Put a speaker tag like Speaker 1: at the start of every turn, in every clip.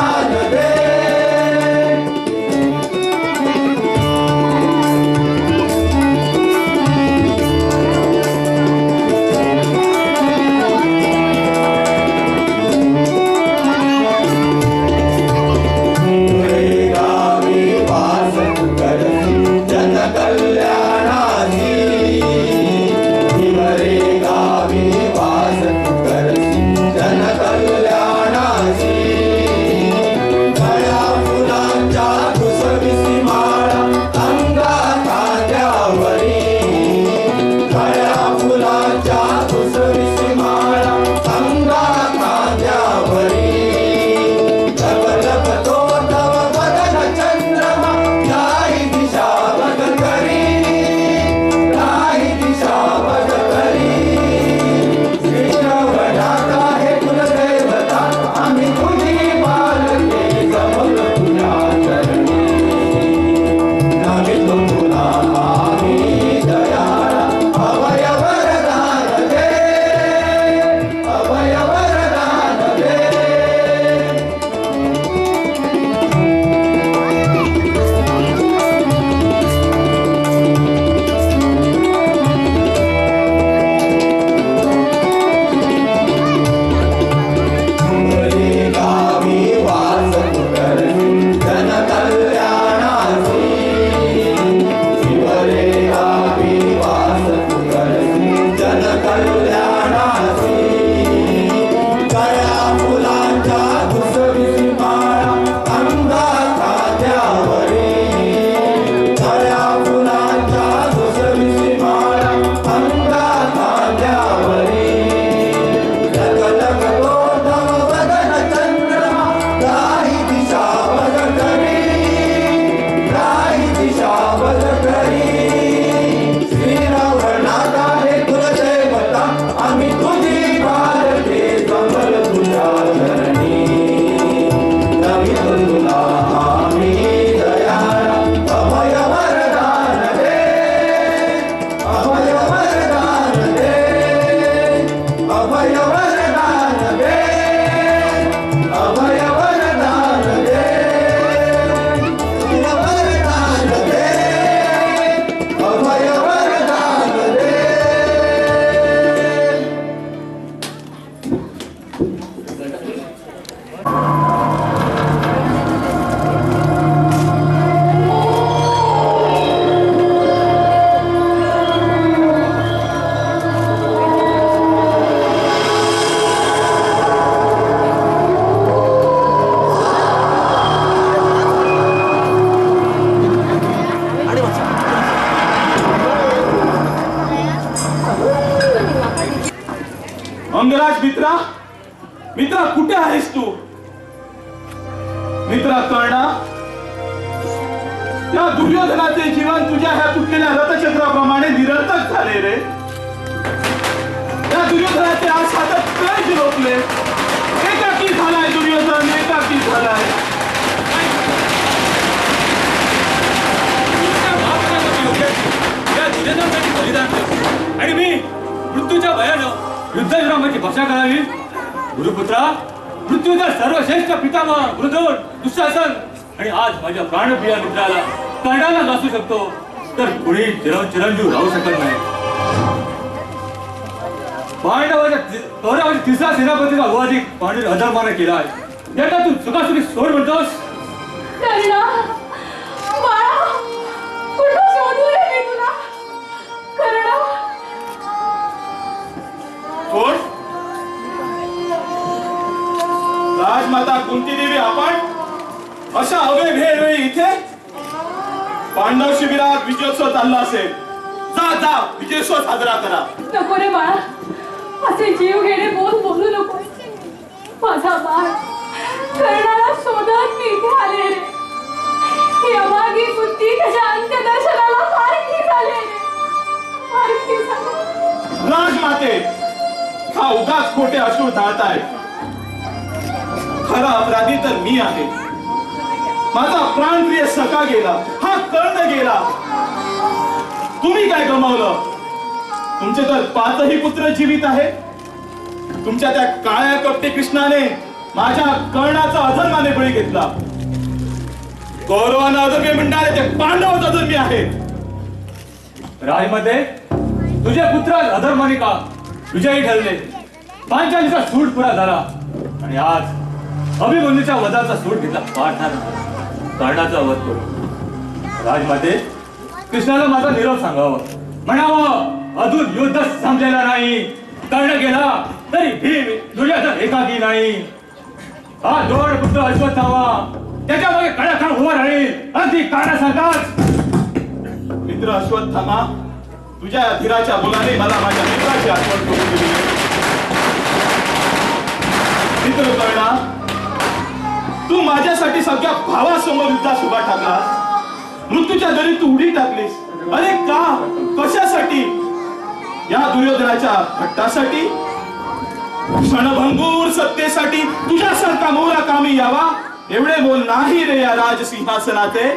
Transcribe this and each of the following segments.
Speaker 1: वरदान दे.
Speaker 2: अंगराज मित्रा, मित्रा कुठे आहेस तू? मित्रा कर्णा, त्या दुर्योधनाचे जीवन तुझ्या ह्या तुटलेल्या रथचक्राप्रमाणे निरर्थक झाले रे. त्या दुर्योधनाचे आज हातात काय झिरोपले. एकाकी झालाय दुर्योधन, एकाकी झालाय.
Speaker 3: आणि मी मृत्यूच्या भयानं युद्धविरामाची भाषा करावी. गुरुपुत्रा, मृत्यूचा सर्वश्रेष्ठ पितामह वृद्धोन दुःशासन आणि आज माझ्या प्राणप्रिय मित्राला कर्णाला घासू शकतो तर पुढे चिरंजीव राहू शकत नाही. पांडवाच्या तिसरा सेनापतीचा अधिक पांडव अधर्माने केला आहे. त्याला तू सुखासुखी सोड म्हणतोस.
Speaker 2: राजमाता कुंती देवी, आपण अशा हवे भेर वेळी इथे पांडव शिबिरात विजयोत्सव चालला असेल. जा जा, विजयोत्सव साजरा करा.
Speaker 4: नको रे बाळा, असे जीव घेणे बोल बोलू नको. माझा बाळ कर्णाला शोधत मी इथे आले रे. ही अभागी बुद्धी त्याच्या अंत्यदर्शनाला फारकी झाले रे, फारकी झाले.
Speaker 2: राजमाते, हा उगाच खोटे अश्रू ढाळताय. खरा अपराधी तर मी आहे. माझा प्राणप्रिय सखा गेला, हा कर्ण गेला. तुम्ही काय गमावलं? तुमचे तर 5ही पुत्र जीवित आहे. तुमच्या त्या काळ्या कपटी कृष्णाने माझ्या कर्णाचा अधर्माने बळी घेतला. कौरवांना अधर्मी म्हणणारे ते पांडवच अधर्मी आहेत.
Speaker 3: राजमध्ये तुझे पुत्र अधर्माने का विजयी ठरले. पांचालीचा सूट पुरा झाला आणि आज अभिमन्यूच्या वधाचा सूट घेतला. पार्थाने कर्णाचा वध करू. राजमाते कृष्णाला माझा निरोप सांगावा. म्हणावं अजून युद्ध संपलेला नाही. कर्ण गेला तरी भीम दुर्योधन एकाकी नाही. हा दोन पुत्र अश्वत्थामा त्याच्या मागे कडाखान उभा राहील अगदी कर्णासारखाच.
Speaker 2: मित्र अश्वत्थामा, तुझ्या धीराच्या मुलाने मला माझ्या मित्राची आठवण करून दिली. मित्र कर्णा, तू माझ्यासाठी सगळ्या भावासमोर युद्धास उभा टाकलास. मृत्यूच्या दरी तू उडी टाकलीस. अरे का? कशासाठी? या दुर्योधनाच्या भट्टासाठी? क्षणभंगूर सत्तेसाठी तुझ्यासारखा मोहरा कामी यावा एवढे बोल नाही रे या राजसिंहासनाचे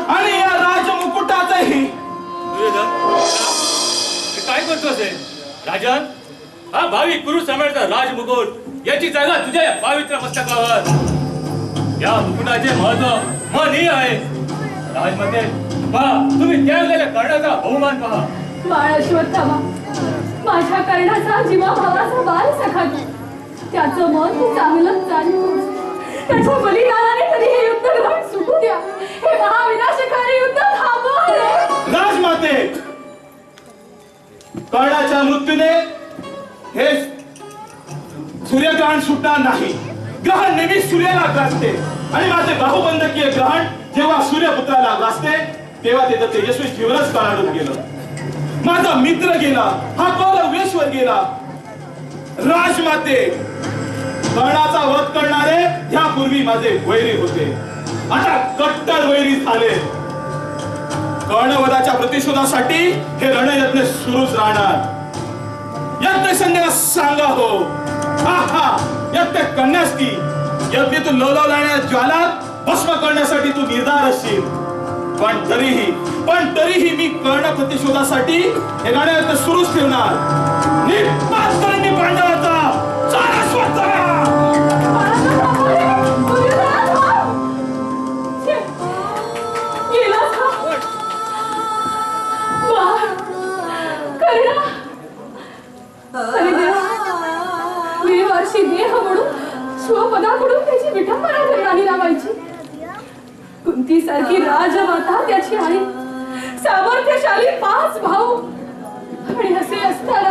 Speaker 2: आणि या राजमुकुटाचेही.
Speaker 3: काय करतोस हे? राजन, हा भावी कुरु सम्राटचा राजमुकुट याची जागा तुझ्या या पवित्र मस्तकावर. या मुकुटाचे महत्व महनीय आहे. राजमध्ये पहा, तुम्ही त्यागलेल्या कर्णाचा बहुमान पहा.
Speaker 4: बाळ अश्वत्थामा, माझ्या कर्णाचा जीवा भावाचा बाल सखा तू. त्याचं मन तू चांगलंच जाणतोस. त्याच्या बलिदानाने तरी हे युद्ध ग्रहण सुटू द्या. हे महाविनाशकारी युद्ध थांबवा रे.
Speaker 2: राजमाते, कर्णाच्या मृत्यूने हे सूर्यग्रहण सुटणार नाही. ग्रहण नेहमी सूर्याला ग्रासते आणि माझे बाहुबंधकीय ग्रहण जेव्हा सूर्यपुत्राला ग्रासते तेव्हा त्याचं तेजस्वी जीवनच काढून गेलं. माझा मित्र गेला, हा कौरवेश्वर गेला. राजमाते, कर्णाचा वध करणारे यापूर्वी माझे वैरी होते, आता कट्टर वैरी झाले. कर्णवधाच्या प्रतिशोधासाठी हे रणयज्ञ सुरूच राहणार. यज्ञ संध्या सांगा हो. हा यज्ञ करण्यास की यज्ञेतून लवलवणाऱ्या ज्वालात भस्म करण्यासाठी तू निर्धार असशील. पण तरीही मी कर्ण प्रतिशोधासाठी हे रणयज्ञ सुरूच ठेवणार. निपात करणी पांडवाचा सारस्वत.
Speaker 4: वर्षी देह म्हणून स्वपदाकडून त्याची विठंबना करणारी लावायची. कुंती सारखी राजमाता त्याची आई, सामर्थ्यशाली 5 भाऊ आणि असे असताना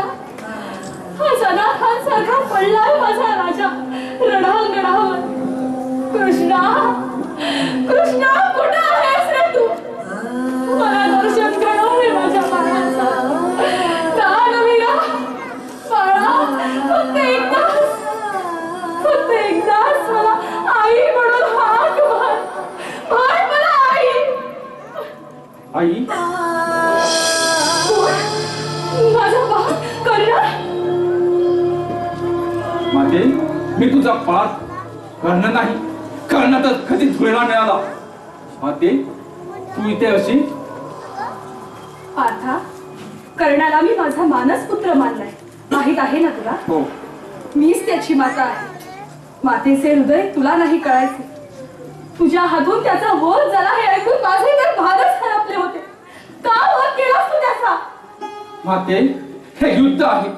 Speaker 4: हा सना खान सारखा पडलाय माझा राजा रणांगणावर. कृष्णा, कृष्णा, कुठं आहेस रे तू? मला दर्शन घडव रे माझ्या बाळाचा. दानवीरा बाळा, फक्त एकदाच मला आई म्हणून हाक मार. मार मला आई.
Speaker 3: आई,
Speaker 4: माझा बाळ कर्ण.
Speaker 1: माते, मी तुझा पार्थ कर्ण नाही. कर्ण तर कधी धुळेला मिळाला. माते, तू इथे अशी?
Speaker 4: पार्था, कर्णाला मी माझा मानस पुत्र मानलाय, माहित आहे ना तुला?
Speaker 1: हो.
Speaker 4: मीच त्याची माता आहे. मातेचे हृदय तुला नाही कळायचे. तुझ्या हातून त्याचा वध झाला हे ऐकून माझे तर भागच हरपले होते. का वध केलास तू त्याचा?
Speaker 1: माते, हे युद्ध आहे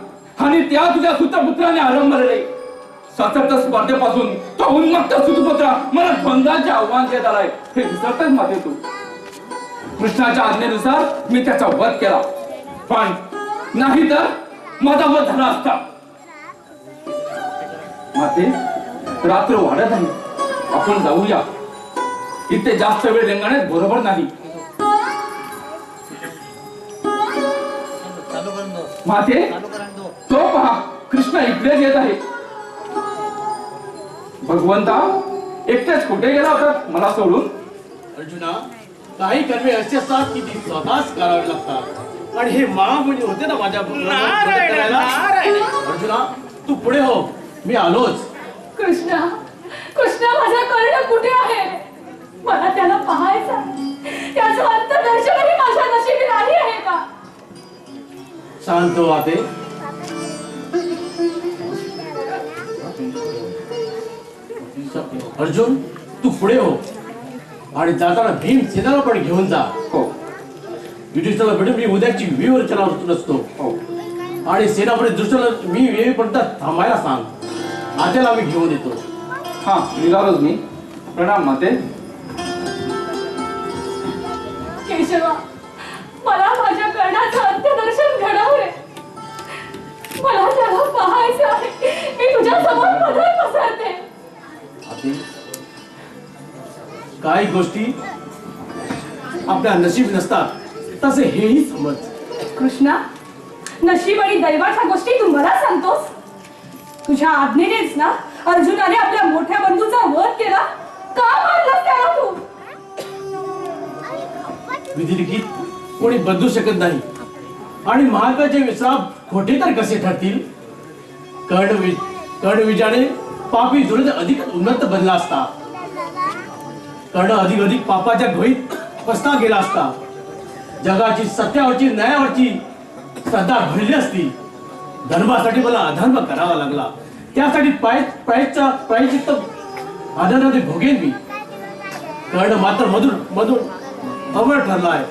Speaker 1: आणि त्या तुझ्या सुतपुत्राने आरंभले. सशस्त्र स्पर्धेपासून तो उन्मत्त सुतपुत्र मला द्वंद्वाचे आव्हान देत आलाय. हे विसरतच माते तू. कृष्णाच्या आज्ञेनुसार मी त्याचा वध केला, पण नाही तर माझा वध झाला असता. माते, रात्र वाढत आहे, आपण जाऊया. इथे जास्त वेळ रेंगाण्यात बरोबर नाही. माते, तो पहा, कृष्ण इकडेच येत आहे. भगवंता, एकटेच कुठे गेला होता मला सोडून?
Speaker 5: अर्जुना, काही कर्मे असे असतात की ती स्वतःच करावी लागतात. आणि हे महामुनी होते ना माझ्या अर्जुना, तू पुढे हो, मी आलोच.
Speaker 4: कृष्णा, कृष्णा, माझा कर्ण कुठे आहे? मला त्याला पाहायचा. त्याचं अंतर्दर्शनही माझ्या नशिबी नाही आहे का?
Speaker 5: शांत हो आते. अर्जुन तू पुढे हो आणि जाताना भीम सेनाला पण घेऊन जा.
Speaker 1: हो
Speaker 5: युधिष्ठिराला भेटून मी उद्याची व्यूहरचना रचतो
Speaker 1: हो
Speaker 5: आणि सेनापती दुष्टाला मी येईपर्यंत थांबायला सांग. आत्याला मी घेऊन येतो.
Speaker 1: हा निघालोच मी. प्रणाम माते.
Speaker 4: केशवा, मला माझ्या कर्णाचं अंत्यदर्शन घडवू रे. मला त्याला पाहायचं आहे. मी तुझ्या समोर पदर पसरते.
Speaker 5: आते, काही गोष्टी आपल्या नशीब नसतात तसे हेही समज.
Speaker 4: कृष्णा, नशीब आणि दैवाच्या गोष्टी तू मला सांगतोस. तुझ्या आज्ञेनेच ना अर्जुनाने आपल्या मोठ्या बंधूचा वध केला. का मारलास त्याला तू?
Speaker 5: विधिलिखित कोणी बदलू शकत नाही आणि महाकाचे विश्राप खोटे तर कसे ठरतील. कर्णविजाने पापी दुर्द अधिक उन्नत बनला असता. कर्ण अधिक पापाच्या घोळीत फसला गेला असता. जगाची सत्यावरची न्यायावरची श्रद्धा घडली असती. धर्मासाठी मला अधर्म करावा लागला. त्यासाठी प्रायचित्त आदराने भोगेन मी. कर्ण मात्र मधून अमर ठरलाय.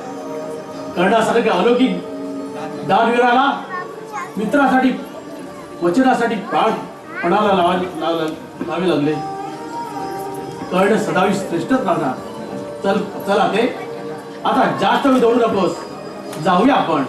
Speaker 5: कर्णासारख्या अलौकिक दानवीराला मित्रासाठी वचनासाठी प्राण पणाला लावे लागले. कर्ण सदावी श्रेष्ठच राहणार. चल आते, आता जास्त वेळ दौडू नकोस. जाऊया आपण.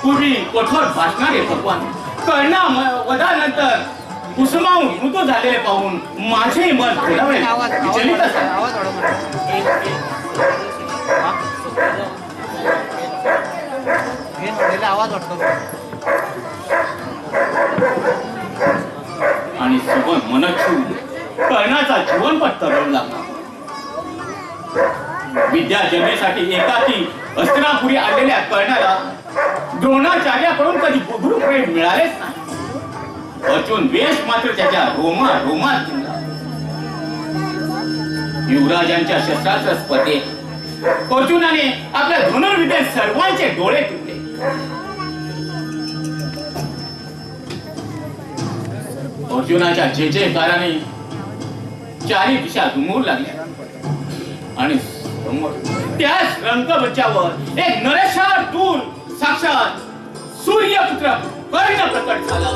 Speaker 3: पूर्वी कठोर भाषणारे भगवान कर्णा वधानंतर
Speaker 2: कुसुमावून मृत्यू झालेले पाहून माझे मन थोडा वेळ विचलित झाले. आणि सुगम मनक्षू कर्णाचा जीवनपट तरळला. विद्या जन्मेसाठी एकाकी हस्तिनापुरी आलेल्या कर्णाला द्रोणाचार्याकडून कधी गुरुप्रेम मिळालेच नाही. अर्जुन वेश मात्र त्याच्या रोमात घेतला. युवराजांच्या शस्त्रास्त्र स्पर्धेत अर्जुनाने आपल्या धनुर्विद्येत सर्वांचे डोळे तुटले. अर्जुनाच्या जयजयकाराने चारी दिशा घुमवू लागल्या आणि त्याच रंगमंचावर एक नरेशार तूर साक्षात सूर्यपुत्र कर्ण प्रकट झाला.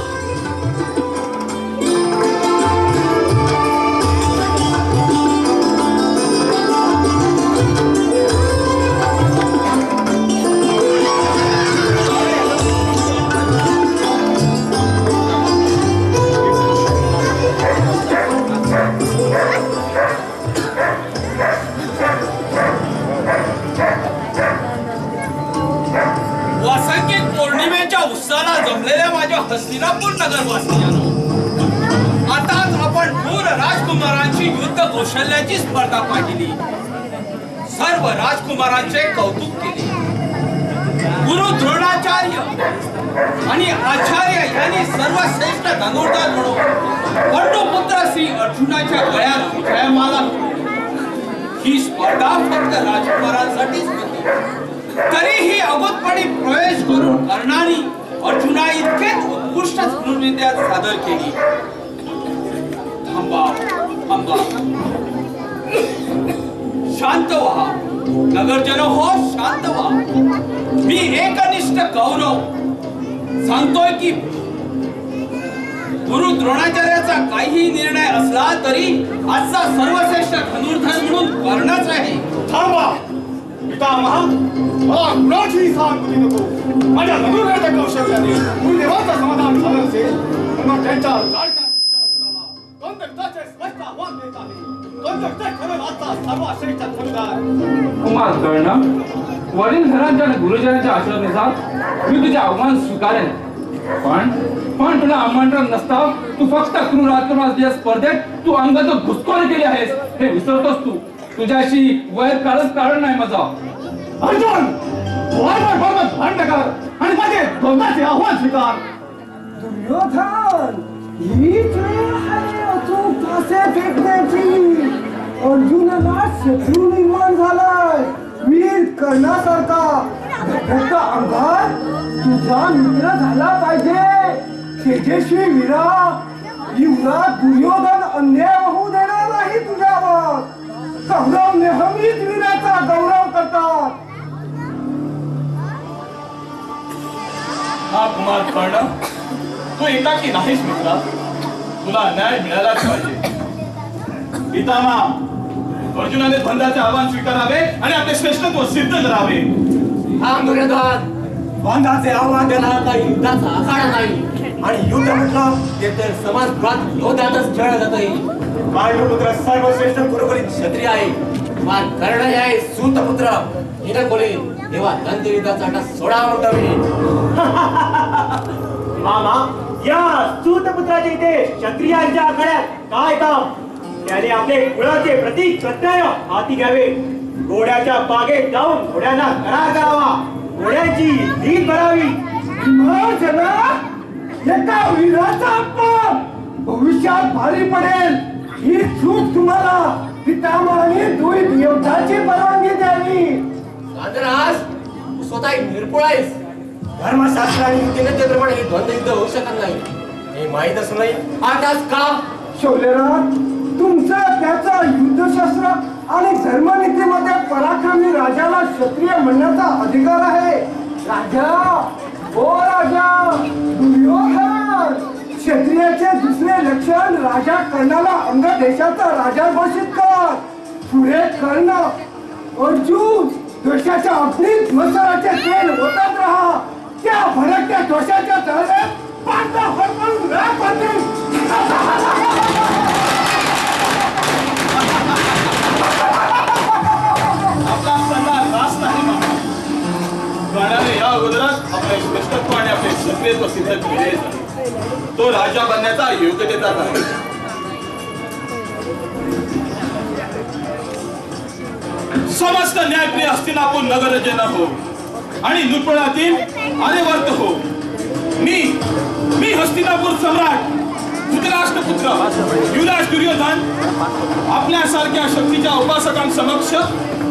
Speaker 6: पौर्णिमेच्या उत्साहाला जमलेल्या माझ्या हस्तिनापूर नगरवासियांनो, आताच आपण थोर राजकुमारांची युद्ध कौशल्याची स्पर्धा पाहिली. सर्व राजकुमारांचे कौतुक केले. गुरु द्रोणाचार्य आणि आचार्य यांनी सर्वश्रेष्ठ धनुर्धर म्हणून पंडुपुत्र श्री अर्जुनाच्या गळ्यात विजयमाला घातली. ही स्पर्धा फक्त राजकुमारांसाठीच होती. तरीही अगोदपणे प्रवेश करून कर्णाने अर्जुना इतकेच उत्कृष्ट धनुर्विद्या सादर केली. थांबा. शांत व्हा. नगरजन हो, शांत व्हा. मी एकनिष्ठ कौरव सांगतोय की गुरु द्रोणाचार्याचा काहीही निर्णय असला तरी आजचा सर्वश्रेष्ठ धनुर्धर म्हणून कर्णच आहे.
Speaker 2: थांबा. पितामहा, मला कुणाचीही सहानुभूती नको. माझ्या धनुर्वेदाच्या कौशल्याने गुरुदेवांचं समाधान झालं असेल तर मग त्यांच्या लाडक्या शिष्य अर्जुनाला कोणत्या स्पष्ट आव्हान देत आहे. कोणत्या खरं आजचा सर्वश्रेष्ठ धनुर्धर.
Speaker 1: कुमार कर्ण, वडीलधरांच्या आणि गुरुजनांच्या आशीर्वादानुसार मी तुझे आव्हान स्वीकारेन. पण तुला आमंत्रण नसता तू फक्त क्रूर राजकुमाराच्या स्पर्धेत तू अंगात घुसखोरी केली आहेस हे विसरतोस तू. तुझ्याशी वैर काढच कारण नाही माझा.
Speaker 2: अर्जुन, भांड कर आणि माझे द्वंद्वाचे आव्हान स्वीकार.
Speaker 7: दुर्योधन, हीच वेळ आहे अचूक फासे फेकण्याची. अर्जुनाला शत्रू निर्माण झालाय. वीर कर्णासारखा धगधगता अंगात तुझा मित्र झाला पाहिजे. तेजस्वी वीरा, युवराज दुर्योधन अन्याय होऊ देणार नाही तुझ्यावर. कौरव नेहमीच वीराचा गौरव करतात.
Speaker 2: हा कुमार कर्ण, तू एकाकी नाहीस मित्रा. तुला न्याय मिळालाच पाहिजे. पितामहा, अर्जुनाने द्वंद्वाचे आव्हान स्वीकारावे आणि आपले श्रेष्ठत्व सिद्ध करावे.
Speaker 5: हा दुर्योधन, द्वंद्वाचे आव्हान देणारा काही युद्धाचा आखाडा नाही. आणि युद्ध म्हटलं ते तर समाजघात योद्ध्यातच खेळलं जातं. पांडुपुत्र सर्वश्रेष्ठ गुरुकुलीत क्षत्रिय आहे. कुमार कर्ण हे आहे सूतपुत्र. हिनं कोणी तेव्हा दंतयुद्धाचा आटा सोडावा उठावे.
Speaker 8: मामा, या सूतपुत्राच्या इथे क्षत्रियांच्या आखाड्यात काय काम? त्याने आपले कुळाचे प्रतीक सत्याय हाती घ्यावे. घोड्याच्या बागेत जाऊन घोड्यांना करार करावा. घोड्यांची नीट भरावी.
Speaker 7: एका वीराचा अपमान भविष्यात भारी पडेल. ही चूक तुम्हाला पितामहाने द्वैत युद्धाची परवानगी द्यावी.
Speaker 5: राज, स्वतः एक निर्पुळ आहेस. धर्मशास्त्र आणि युक्तिनेतेप्रमाणे हे द्वंद्व युद्ध होऊ शकत नाही हे माहीत असं नाही. आताच का
Speaker 7: शौर्यराज, तुमचं त्याचं युद्धशास्त्र आणि धर्मनीतीमध्ये पराक्रमी राजाला क्षत्रिय म्हणण्याचा अधिकार आहे. राजा, ओ राजा दुर्योधन, क्षत्रियाचे दुसरे लक्षण राजा कर्णाला अंग देशाचा राजा घोषित कर. पुढे कर्ण, अर्जुन दोषाच्या अग्नीत मसाल्याचे तेल ओतत राहा. त्या भडकत्या दोषाच्या तळ्यात पांढरा फडफडून राख बांधून
Speaker 2: सिद्ध केलेच आहे. तो राजा बनण्याचा योग्यतेचा आहे. समस्त न्यायप्रिय हस्तिनापूर नगरजन हो आणि नृपणातील आर्यवर्त हो. मी हस्तिनापूर सम्राट धृतराष्ट्रपुत्र युवराज दुर्योधन आपल्यासारख्या शक्तीच्या उपासकांसमक्ष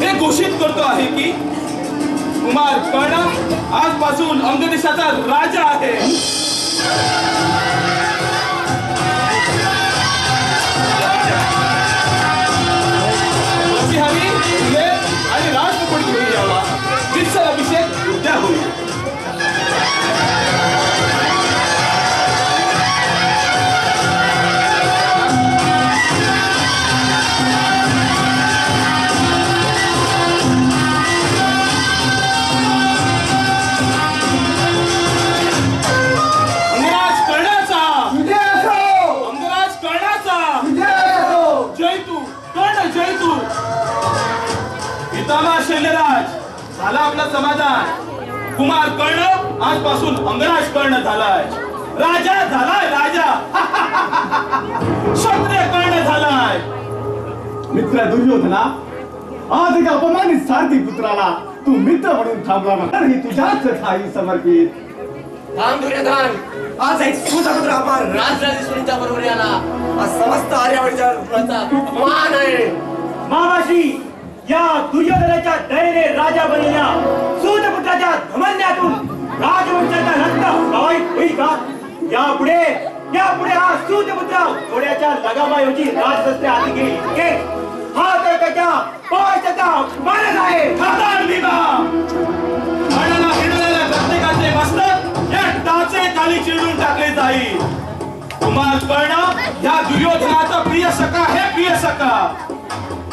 Speaker 2: हे घोषित करतो आहे की कुमार कर्ण आजपासून अंग देशाचा राजा आहे. आणि राजमुकुट घेऊन यावा. तिचा अभिषेक उद्या होईल. शैल्यराज झाला आपला समाधान. कुमार कर्ण आजपासून अंगराज कर्ण झालाय. राजा झालाय राजा. क्षत्रिय कर्ण झालाय.
Speaker 7: मित्र दुर्योधना, आज एका अपमानित सारथी पुत्राला तू मित्र म्हणून थांबला तर ही तुझ्याच ठाई समर्पित.
Speaker 5: थांब दुर्योधन, आज एक सुतपुत्र आपण राजराजे सुनीता बरोबर आला. आज समस्त आर्यावळीच्या रुग्णाचा अपमान आहे.
Speaker 8: मामाशी या दुर्योधनाच्या दयेने राजा बनलेल्या सूतपुत्राच्या धमन्यातून राजवंशाचा रक्त प्रवाहित होईल का? यापुढे हा सूतपुत्र घोड्याच्या लगामाऐवजी राजशस्त्रे हाती घेईल. हा तर त्याच्या पवायचा मानस आहे.
Speaker 2: कर्णाला हिडलेल्या प्रत्येकाचे मस्तक या टाचे खाली चिरडून टाकले जाईल. कुमार कर्ण या दुर्योधनाचा प्रिय सखा हे प्रिय सखा.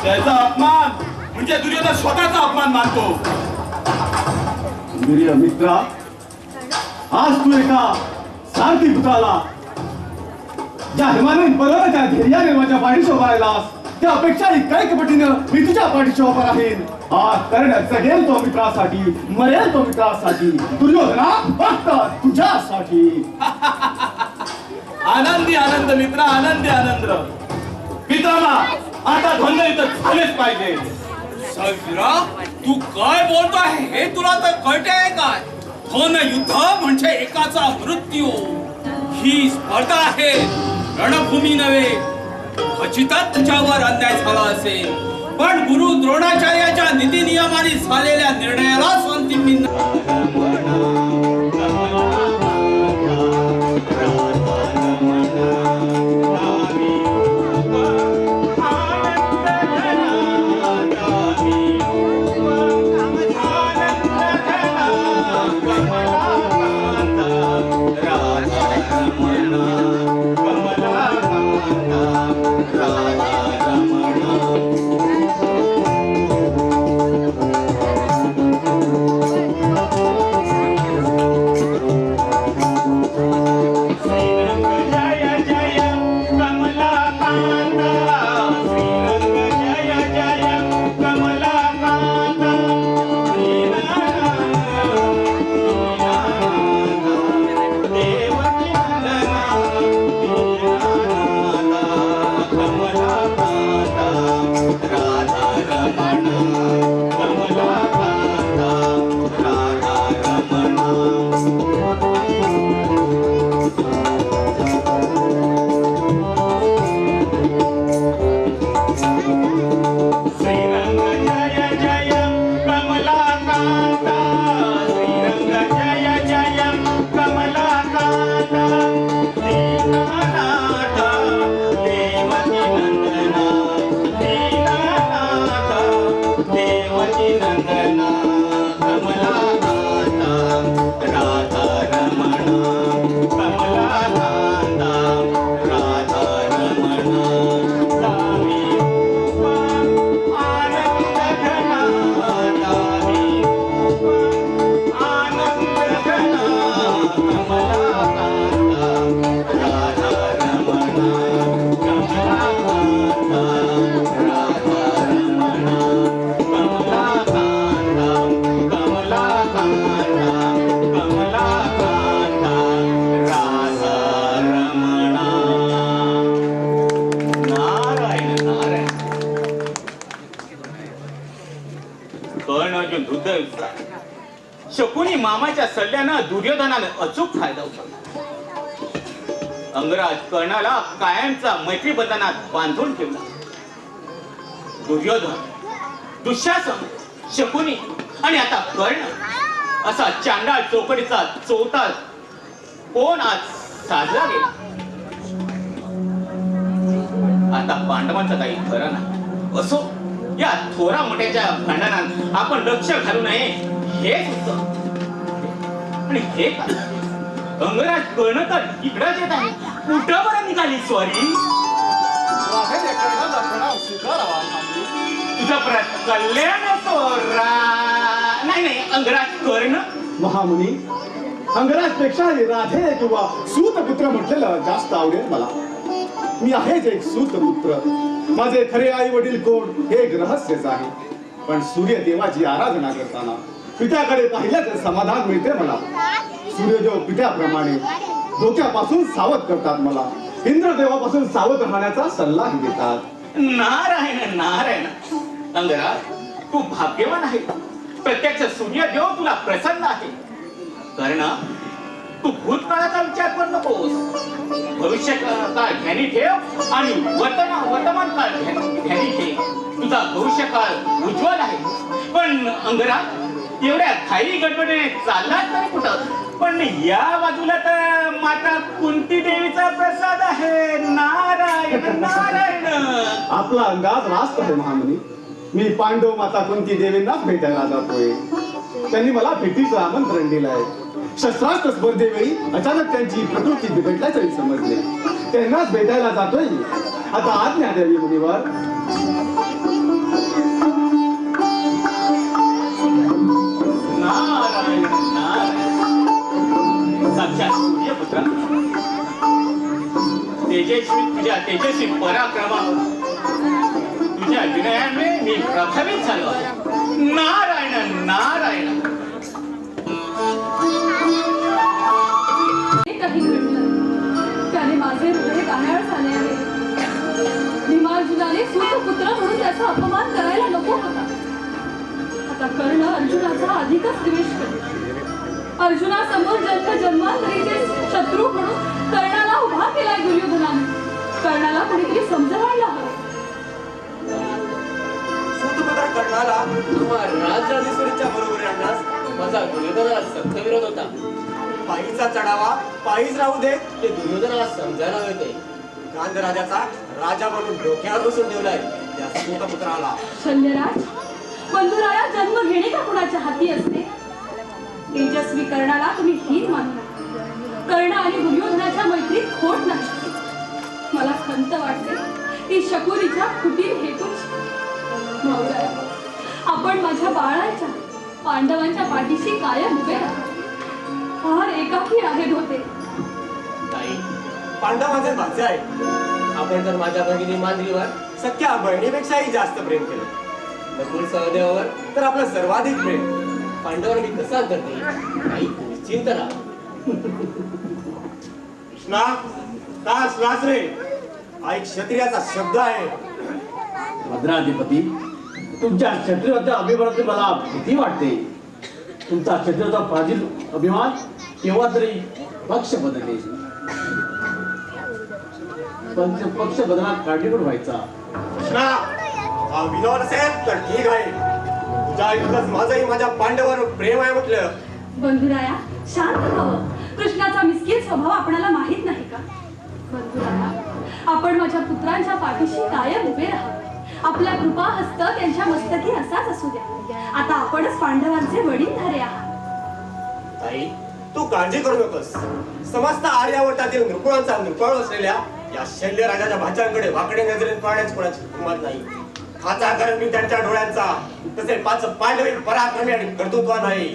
Speaker 2: त्याचा अपमान म्हणजे दुर्योधन स्वतःचा अपमान मानतो.
Speaker 7: प्रिय मित्रा, आज तू एका सारथी पुत्राला ज्या हिमालयीन पर्वताच्या धैर्याने माझ्या पाठीशी उभा राहिलास त्यापेक्षाही काही पटीनं मी तुझ्या पाठीशी उभा राहीन. आज कर्ण जगेल तो मित्रासाठी, मरेल तो मित्रासाठी. दुर्योधना फक्त तुझ्यासाठी.
Speaker 2: आनंदी आनंद मित्र, आनंदी आनंद. मित्रांना आता द्वंद्व इथं झालेच पाहिजे.
Speaker 6: सगळा तू काय बोलतो आहे हे तुला तर कळते आहे काय? धन युद्ध म्हणजे एकाचा मृत्यू. ही स्पर्धा आहे, रणभूमी नव्हे. खचितच तुझ्यावर अन्याय झाला असेल, पण गुरु द्रोणाचार्याच्या नीती नियमाने झालेल्या निर्णयालाच अंतिम युद्ध. शकुनी मामाच्या सल्ल्यानं दुर्योधनानं अचूक फायदा उचलला. अंगराज कर्णाला कायमचा मैत्री बंधनात बांधून ठेवला. दुर्योधन, दुःशासन, शकुनी आणि आता कर्ण असा चांडाळ चौकडीचा चौथा कोण आज साधला गेला. आता पांडवांचं काही खरं नाही. असो, या थोरा मोठ्याच्या भांडणात आपण लक्ष घालू नये हेच उत्तम. आणि हे काय, अंगराज कर्ण तर इकडंच येत आहे. कुठं बरं निघाली स्वारी? तुझं कल्याण असो नाही अंगराज कर्ण.
Speaker 7: महामुनी, अंगराजपेक्षा राधे किंवा सूतपुत्र म्हटलेलं जास्त आवडेल मला. मी आहेच एक सूतपुत्र. माझे खरे आई वडील कोण हे एक रहस्यच आहे. पण सूर्यदेवाची आराधना करताना पित्याकडे पाहिल्याचे समाधान मिळते मला. सूर्यदेव पित्याप्रमाणे धोक्यापासून सावध करतात मला. इंद्रदेवापासून सावध राहण्याचा सल्लाही देतात.
Speaker 6: नारायण नारायण. अंगराज, तू भाग्यवान आहे. प्रत्यक्ष सूर्यदेव तुला प्रसन्न आहे. कर्ण, तू भूतकाळाचा विचार करू नकोस. भविष्य काळ ध्यानी ठेव आणि वर्तमान काळ ध्यानी ठेव. तुझा भविष्य काळ उज्ज्वल आहे. पण अंगराज, एवढ्या घाई गडबडीने चाललाच नाही कुठं. पण या बाजूला तर माता कुंती देवीचा प्रसाद आहे. नारायण नारायण.
Speaker 7: आपला अंदाज रास्त आहे महामुनी. मी पांडव माता कुंती देवींनाच भेटायला जातोय. त्यांनी मला भेटीचं आमंत्रण दिलंय. शस्त्रास्त्र स्पर्धेवेळी अचानक त्यांची प्रकृती बिघडल्याचंही समजले. त्यांनाच भेटायला जातोय. आता आज्ञा द्यावी मुनीवर.
Speaker 6: नारायण नारायण. साक्षात सूर्यपुत्र, तेजस्वी पराक्रमावर तुझ्या विनयाने मी प्रभावित झालो. नारायण नारायण.
Speaker 4: काही घडलं त्याने माझे हृदय गाण्याळ झाले आहे. भीमार्जुनाने सूतपुत्र म्हणून त्याचा अपमान करायला नको होता. आता कर्ण अर्जुनाचा अधिकच द्वेष करतो. अर्जुनासमोर जन्मांतरीचे शत्रू म्हणून कर्णाला उभा केलाय दुर्योधनाने. कर्णाला कोणीतरी समजवायला हवं.
Speaker 5: सूतपुत्र कर्णाला राजराजेश्वरीच्या बरोबरी आणण्यास माझा दुर्योधनाला सक्त विरोध होता. पायीचा चढावा पायीच राहू दे हे दुर्योधनाला समजायला मिळते. गांधराजाचा राजा म्हणून डोक्यावर बसून ठेवलाय त्या सूतपुत्राला.
Speaker 4: शल्यराज, बंधुराया जन्म घेणे का कुणाच्या हाती असते? तेजस्वी कर्णाला तुम्ही हीच मानला. कर्ण आणि दुर्योधनाच्या मैत्रीत खोट नाही. मला खंत वाटते ती शकुनीच्या कुटील हेतूची. भाऊजाया, आपण माझ्या बाळाच्या पांडवांच्या पाठीशी कायम उभे राहा. फार एकाकी आहेत होते.
Speaker 5: नाही, पांडव माझे भाचे आहे. आपण तर माझ्या भगिनी मांद्रीवर सख्या बहिणीपेक्षाही जास्त प्रेम केलं. नकुल सहदेवावर तर आपलं सर्वाधिक प्रेम. पांडवांवर मी कसा करते काही निश्चिंत राहा. कृष्णा, का श्वास रे? हा एक क्षत्रियाचा शब्द आहे.
Speaker 7: भद्राधिपती, तुमच्या क्षत्रियाच्या अभिमानाची मला भीती वाटते. तुमचा क्षत्रियाचा प्राचीन अभिमान केव्हा तरी पक्ष बदलले. पक्ष बदलात कारणीभूत व्हायचा.
Speaker 5: कृष्णा, हा विनोद असेल तर ठीक आहे. तुझ्या इतकंच माझंही माझ्या पांडवावर प्रेम आहे म्हटलं.
Speaker 4: बंधुराया, शांत व्हावं. कृष्णाचा मिसकीन स्वभाव आपणाला माहित नाही का? बंधुराया, आपण माझ्या पुत्रांच्या पाठीशी कायम उभे राहावे. आपला कृपा हस्त त्यांच्या मस्तकी असाच असू द्या. आता आपणच पांडवांचे वडीलधारे आहात.
Speaker 5: ताई, तू काळजी करू नकोस. समस्त आर्यावर्तातील नृकुळांचा नृपाळू असलेल्या या शल्य राजाच्या भाच्यांकडे वाकडे नजरेत पाहण्याची कोणाची हिंमत नाही. खाचा कर मी त्यांच्या डोळ्यांचा. तसे पाच पांडवी पराक्रमी आणि कर्तृत्व नाही.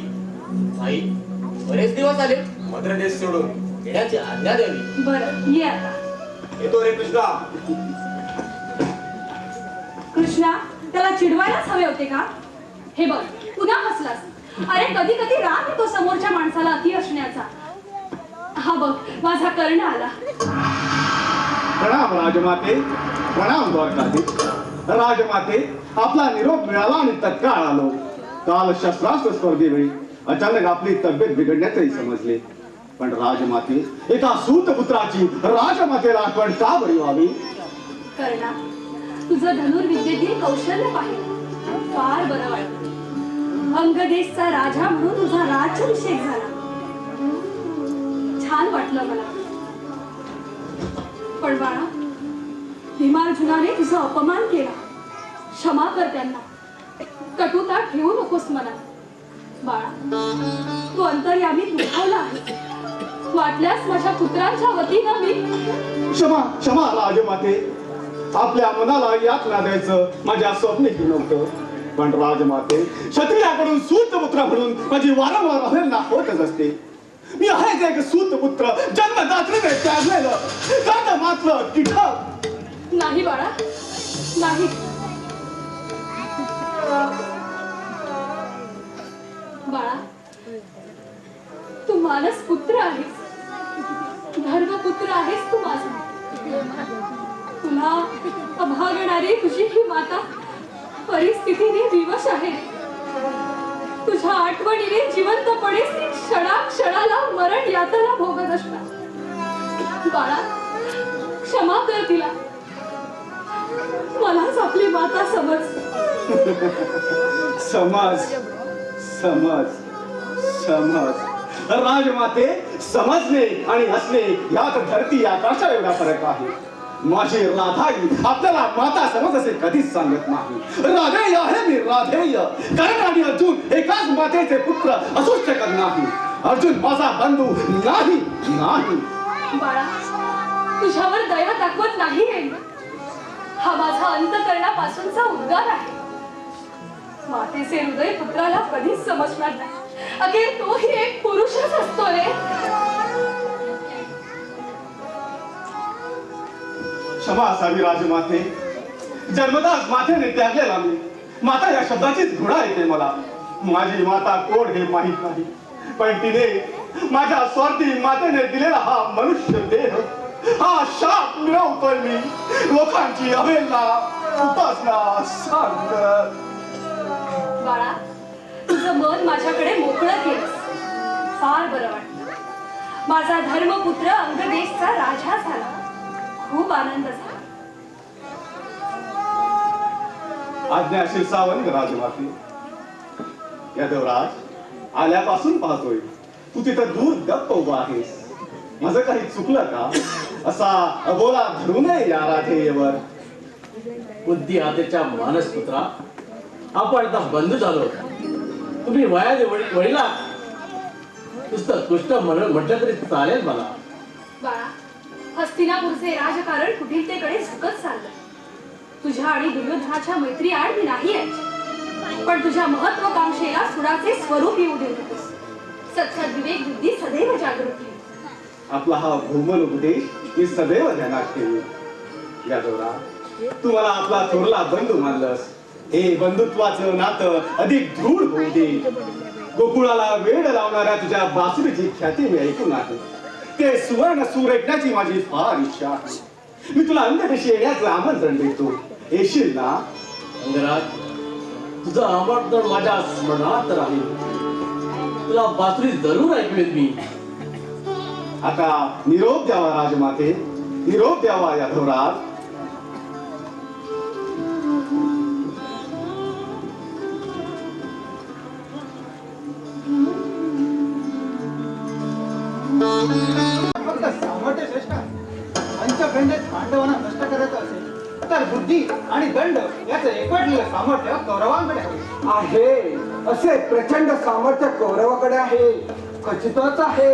Speaker 5: आई, बरेच दिवस आले मद्रदेश सोडून येण्याची आज्ञा द्यावी.
Speaker 4: बरं, ये आता.
Speaker 5: येतो रे कृष्णा.
Speaker 4: कृष्णा, त्याला चिडवायलाच हवे होते का? हे बघ, पुन्हा हसलास. अरे, कधी कधी राग येतो समोरच्या माणसाला अति असण्याचा. हा बघ, माझा कर्ण आला.
Speaker 7: प्रणाम राजमाते. प्रणाम द्वारकाधीश. राजमाते, आपला निरोप मिळाला आणि तत्काळ आलो. काल शस्त्रास्त्र स्पर्धेवेळी अचानक आपली तब्येत बिघडण्याचंही समजले. पण राजमाते, एका सूतपुत्राची राजमातेला आठवण का बरी व्हावी?
Speaker 4: कर्णा, तुझं धनुर्विद्येतील कौशल्य पाहिलं फार बरं वाटलं. अंगदेशचा राजा म्हणून तुझा राज्याभिषेक झाला. छान वाटलं मला. पण बाळा, भीमार्जुनाने तुझा अपमान केला. क्षमा कर त्यांना. कटुता ठेवू नकोस मला. बाळा, तू अंतर्यामी दुखावला आहे. वाटल्यास माझ्या पुत्रांच्या वतीनं मी
Speaker 7: क्षमा क्षमा राजमाते. आपल्या मनाला यातना द्यायचं माझ्या स्वप्नेही नव्हतं. पण राजमाते, क्षत्रियाकडून सूतपुत्र म्हणून माझी वारंवार अवहेलना होतच असते. मी आहेच एक सूतपुत्र, जन्मदात्रीने त्यागलेलं का मात्र तिथं.
Speaker 4: नाही बाळा, नाही. बाळा, तू मानस पुत्र आहेस, धर्मपुत्र आहेस तू माझा. तुला अभागणारी तुझी ही माता परिस्थितीने विवश आहे. तुझ्या आठवणीने जिवंतपणे क्षणाक्षणाला मरण यातना भोगत असणार. बाळा, क्षमा कर तिला. मलाच आपली माता समज.
Speaker 7: समज समज समज राजमाते, समजणे आणि हसणे यात धरती आकाशा एवढा फरक आहे. माझी राधाई आपल्याला माता समज असे कधीच सांगत नाही. राधेय आहे मी, राधेय. कर्ण आणि अर्जुन एकाच मातेचे पुत्र असूच शकत नाही. अर्जुन माझा बंधू नाही नाही.
Speaker 4: बाळा, तुझ्यावर दया दाखवत नाही रे. हा माझा अंतकरणापासूनचा उद्गार आहे. मातेचे हृदय पुत्राला कधीच समजणार नाही. अखेर तोही एक पुरुषच असतो रे.
Speaker 7: क्षमा असावी राजमाते. जन्मताच मातेने त्यागलेला मी. माता या शब्दाचीच घृणा येते मला. माझी माता कोण हे माहित नाही, पण तिने माझ्या स्वार्थी मातेने दिलेला हा मनुष्य देह, हा शाप मिळवतोय मी. लोकांची अवहेलना, उपासना सांगत.
Speaker 4: बाळा, तुझं मन माझ्याकडे मोकळं केलंस. फार बरं वाटलं. माझा धर्मपुत्र अंगदेशचा राजा झाला. खूप आनंद झाला.
Speaker 7: आज्ञा शिरसावंत राजमाते. यादवराज, आल्यापासून पाहतोय तू तिथं दूर गप्प उभा आहेस. माझं काही चुकलं का? असा अबोला धरू नये या राधेयवर.
Speaker 9: बुद्धी आतेच्या मानसपुत्रा, आपण आता बंधू झालो. तुम्ही वयाने वडिला नुसतं तुष्ट म्हटलं तरी चालेल मला.
Speaker 4: बाळा, हस्तिनापूरचे राजकारण कुटिलतेकडे झुकत चाललं. तुझ्या आणि दुर्योधनाच्या मैत्री आड मी नाही यायची. पण तुझ्या महत्वाकांक्षेला सुडाचे स्वरूप येऊ देऊ नकोस. सत्सद विवेक बुद्धी सदैव जागृत ठेव.
Speaker 7: आपला हा भूमल उपदेश मी सदैव ध्यानात ठेवी. यादवराज, तू मला आपला थोरला बंधू मानलंस. हे बंधुत्वाचं नातं अधिक दृढ होऊ दे. गोकुळाला वेळ लावणाऱ्या तुझ्या बासुरीची ख्याती मी ऐकून आहे. ते सुवर्ण सूर ऐकण्याची माझी फार इच्छा आहे. मी तुला अंगदेशी येण्याचं आमंत्रण देतो. येशील ना?
Speaker 9: अंगराज, तुझं आमंत्रण माझ्या स्मरणात राहील. तुला बासुरी जरूर ऐकवेन मी.
Speaker 7: आता निरोप द्यावा राजमाते, निरोप द्यावा यादवराज.
Speaker 5: फक्त सामर्थ्य श्रेष्ठ पंचखंडित पांडवांना नष्ट करायचं असेल तर बुद्धी आणि दंड याचं एकवटलेलं सामर्थ्य कौरवांकडे आहे.
Speaker 10: असे प्रचंड सामर्थ्य कौरवाकडे आहे. खचितच आहे.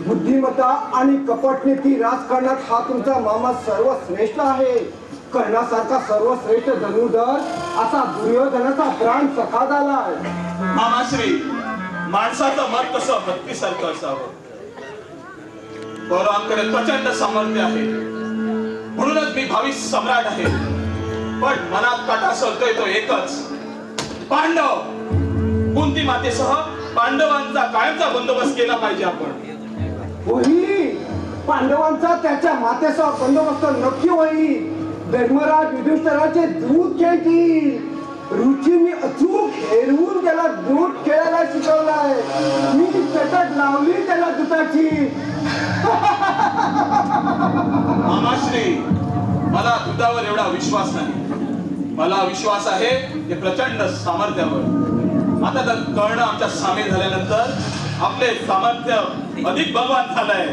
Speaker 10: बुद्धिमत्ता आणि कपटनीती राजकारणात हा तुमचा मामा सर्वश्रेष्ठ आहे. कर्णासारखा सर्वश्रेष्ठ धनुर्धर असा दुर्योधनाचा प्राण सखा झालाय.
Speaker 2: मामाश्री, माणसाचं मत कसं हत्तीसारखं असावं. कौरवांकडे प्रचंड सामर्थ्य आहे म्हणूनच मी भावी सम्राट आहे. पण मनात काटा सरतोय तो एकच, पांडव. कुंती मातेसह पांडवांचा कायमचा बंदोबस्त केला पाहिजे आपण.
Speaker 10: होईल. पांडवांचा त्याच्या मातेसह बंदोबस्त नक्की होईल. धर्मराज युधिष्ठिराचे दूध खेळतील. रुची मी अचूक हेरवून त्याला दूध खेळायला शिकवलाय. मी चटक लावली त्याला दुधाची.
Speaker 2: मामाश्री, मला दुधावर एवढा विश्वास नाही. मला विश्वास आहे ते प्रचंड सामर्थ्यावर. आता तर कर्ण आमच्या सामील झाल्यानंतर आपले सामर्थ्य अधिक बलवान झालंय.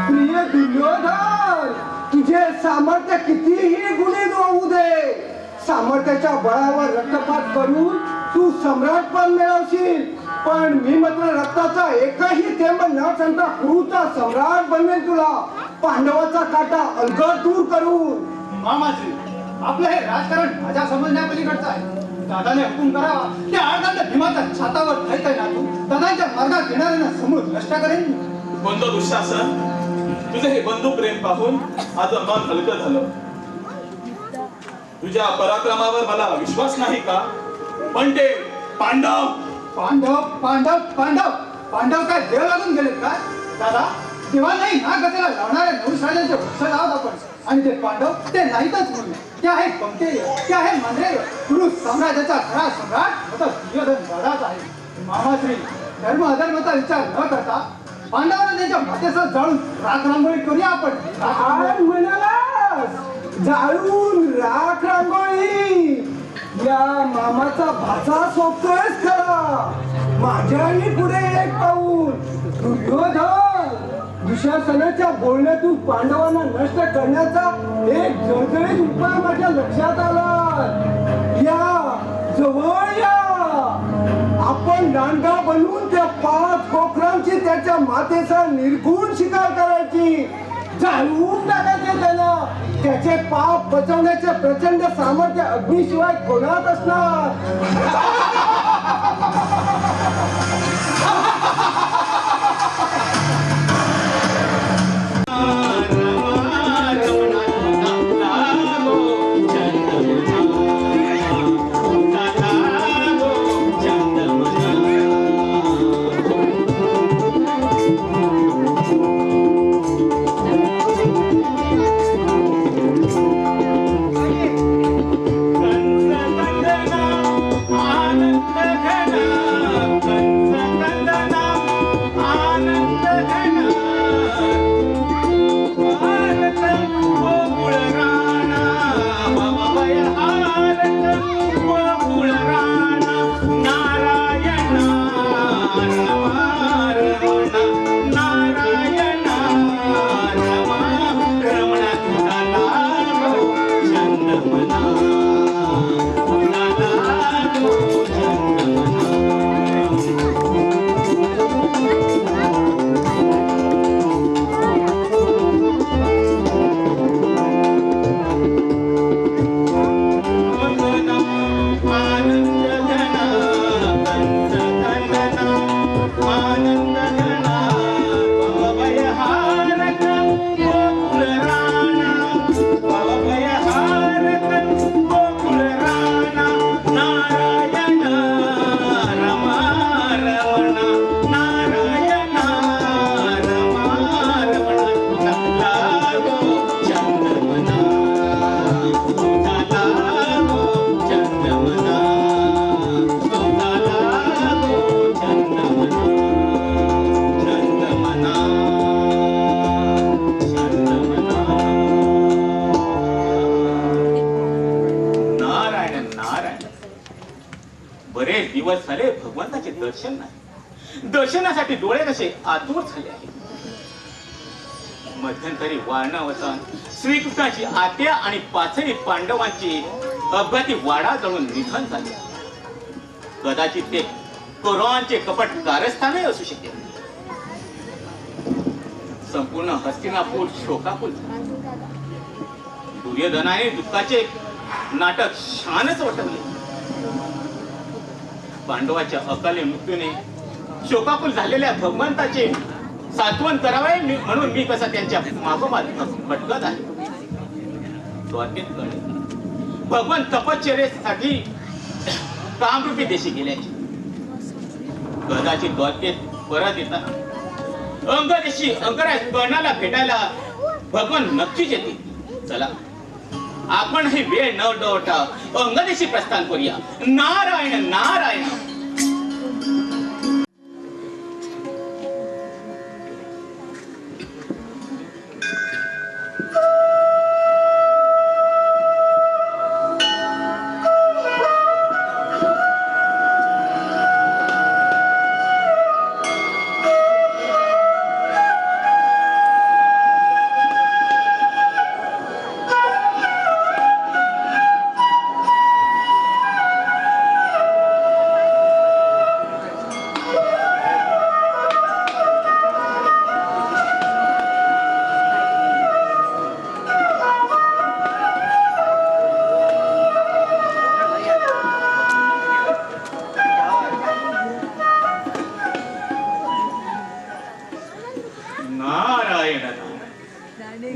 Speaker 10: प्रिय दुर्योधन, तुझे सामर्थ्य कितीही गुणित होऊ दे, सामर्थ्याच्या बळावर रक्तपात करून तू सम्राट पण मिळवशील. पण मी मात्र रक्ताचा एकही थेंब न सांगता कुरुचा सम्राट बनवेन तुला, पांडवाचा काटा अलगद दूर करून.
Speaker 7: मामाजी, आपलं हे राजकारण माझ्या समजण्यापलीकडचं आहे. दादाने हुकूम करावा त्या अर्धांना भीमाच्या छातावर ठेवता नातू दादांच्या मार्गात येणाऱ्यांना समोर नष्ट करेन.
Speaker 2: बंधू दुःशासन, तुझे हे बंधू प्रेम पाहून माझं मन हलकं झालं. तुझ्या पराक्रमावर मला विश्वास नाही का? पण ते पांडव
Speaker 7: पांडव पांडव पांडव पांडव काय देव लागून गेलेत का दादा? तेव्हा नाही ना गतीला लावणाऱ्या नवसाळ्यांचे वृक्ष लावत आपण. आणि ते पांडव ते नाहीतच म्हणून ते आहे पंकेय, ते आहे मंद्रेय. पुरुष साम्राज्याचा खरा सम्राट आता दुर्योधन दादाच आहे. मामाश्री, धर्म अधर्माचा विचार न करता पांडवांना त्यांच्या मातेसह जाळून राख रांगोळी करूया आपण.
Speaker 10: काय म्हणालास? जाळून राख रांगोळी? या मामाचा भाचा सोबतोयच खरा. माझ्याही पुढे एक पाऊल. दुर्योधन, दुशासनाच्या बोलण्यातून पांडवांना नष्ट करण्याचा एक जळजळीत उपाय माझ्या लक्षात आला. या जवळ या. आपण दांडगा बनवून त्या 5 कोकरांची त्याच्या मातेचा निर्गुण शिकार करायची. जाळून टाकायचे त्याला. त्याचे पाप बचवण्याचे प्रचंड सामर्थ्य अग्नीशिवाय कोणात असणार.
Speaker 6: बरेच दिवस झाले भगवंताचे दर्शन नाही. दर्शनासाठी डोळे कसे आतुर झाले आहेत. मध्यंतरी वारणावसान श्रीकृष्णाची आत्या आणि 5ही पांडवांची अपघाती वाडा जळून निधन झाले. कदाचित ते कौरवांचे कपट कारस्थानही असू शकेल. संपूर्ण हस्तिनापूर शोकाकुल झाले. दुर्योधनाने दुःखाचे नाटक शानच वटवले. पांडवाच्या अकाली मृत्यूने शोकाकुल झालेल्या भगवंताचे सात्वन करावे म्हणून मी कसा त्यांच्या मागोमाग भटकत आहे. द्वारकेत कळले भगवान तपश्चर्येसाठी कामरूपी देशी गेल्याचे. कदाचित द्वारकेत परत येताना अंगदेशी अंगराज कर्णाला भेटायला भगवान नक्कीच येतील. चला आपण हे वेळ न दवडता अंगदेशी प्रस्थान करूया. नारायण नारायण.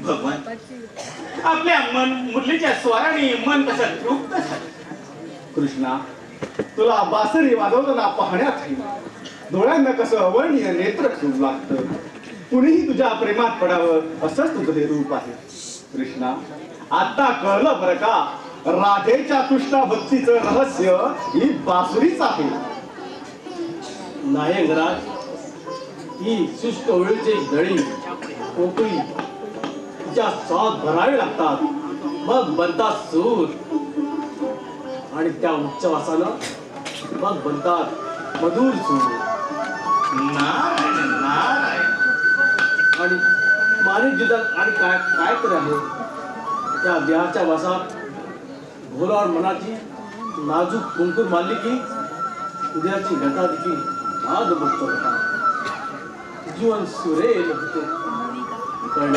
Speaker 6: भगवान आपल्या मुरलीच्या स्वराने मन कसं तृप्त झालं.
Speaker 7: कृष्णा, तुला बासरी वाजवताना पाहण्यात डोळ्यांना कसं अवर्णीय नेत्र खूप लागतं. कुणीही तुझ्या प्रेमात पडावं असंच तुझं हे रूप आहे. कृष्णा, आता कळलं बरं का, राधेच्या कृष्णा भक्तीचं रहस्य ही बासुरीच आहे.
Speaker 9: नाही अंगराज, ही शुष्क ओळीची दळी पोकळी तिच्या स्वाद भरावे लागतात, मग बनतात सूर, आणि त्या उच्चवासानं मग बनतात मधुर सूर.
Speaker 6: नारायण नारायण.
Speaker 9: आणि माणिक जिथं आणि काय काय तर आहे त्या देहाच्या वासात भोलावर मनाची नाजूक कुंकूर मारली की उद्याची घटा देखील नाद मुक्त होता. जीवन सुरेल होते. पण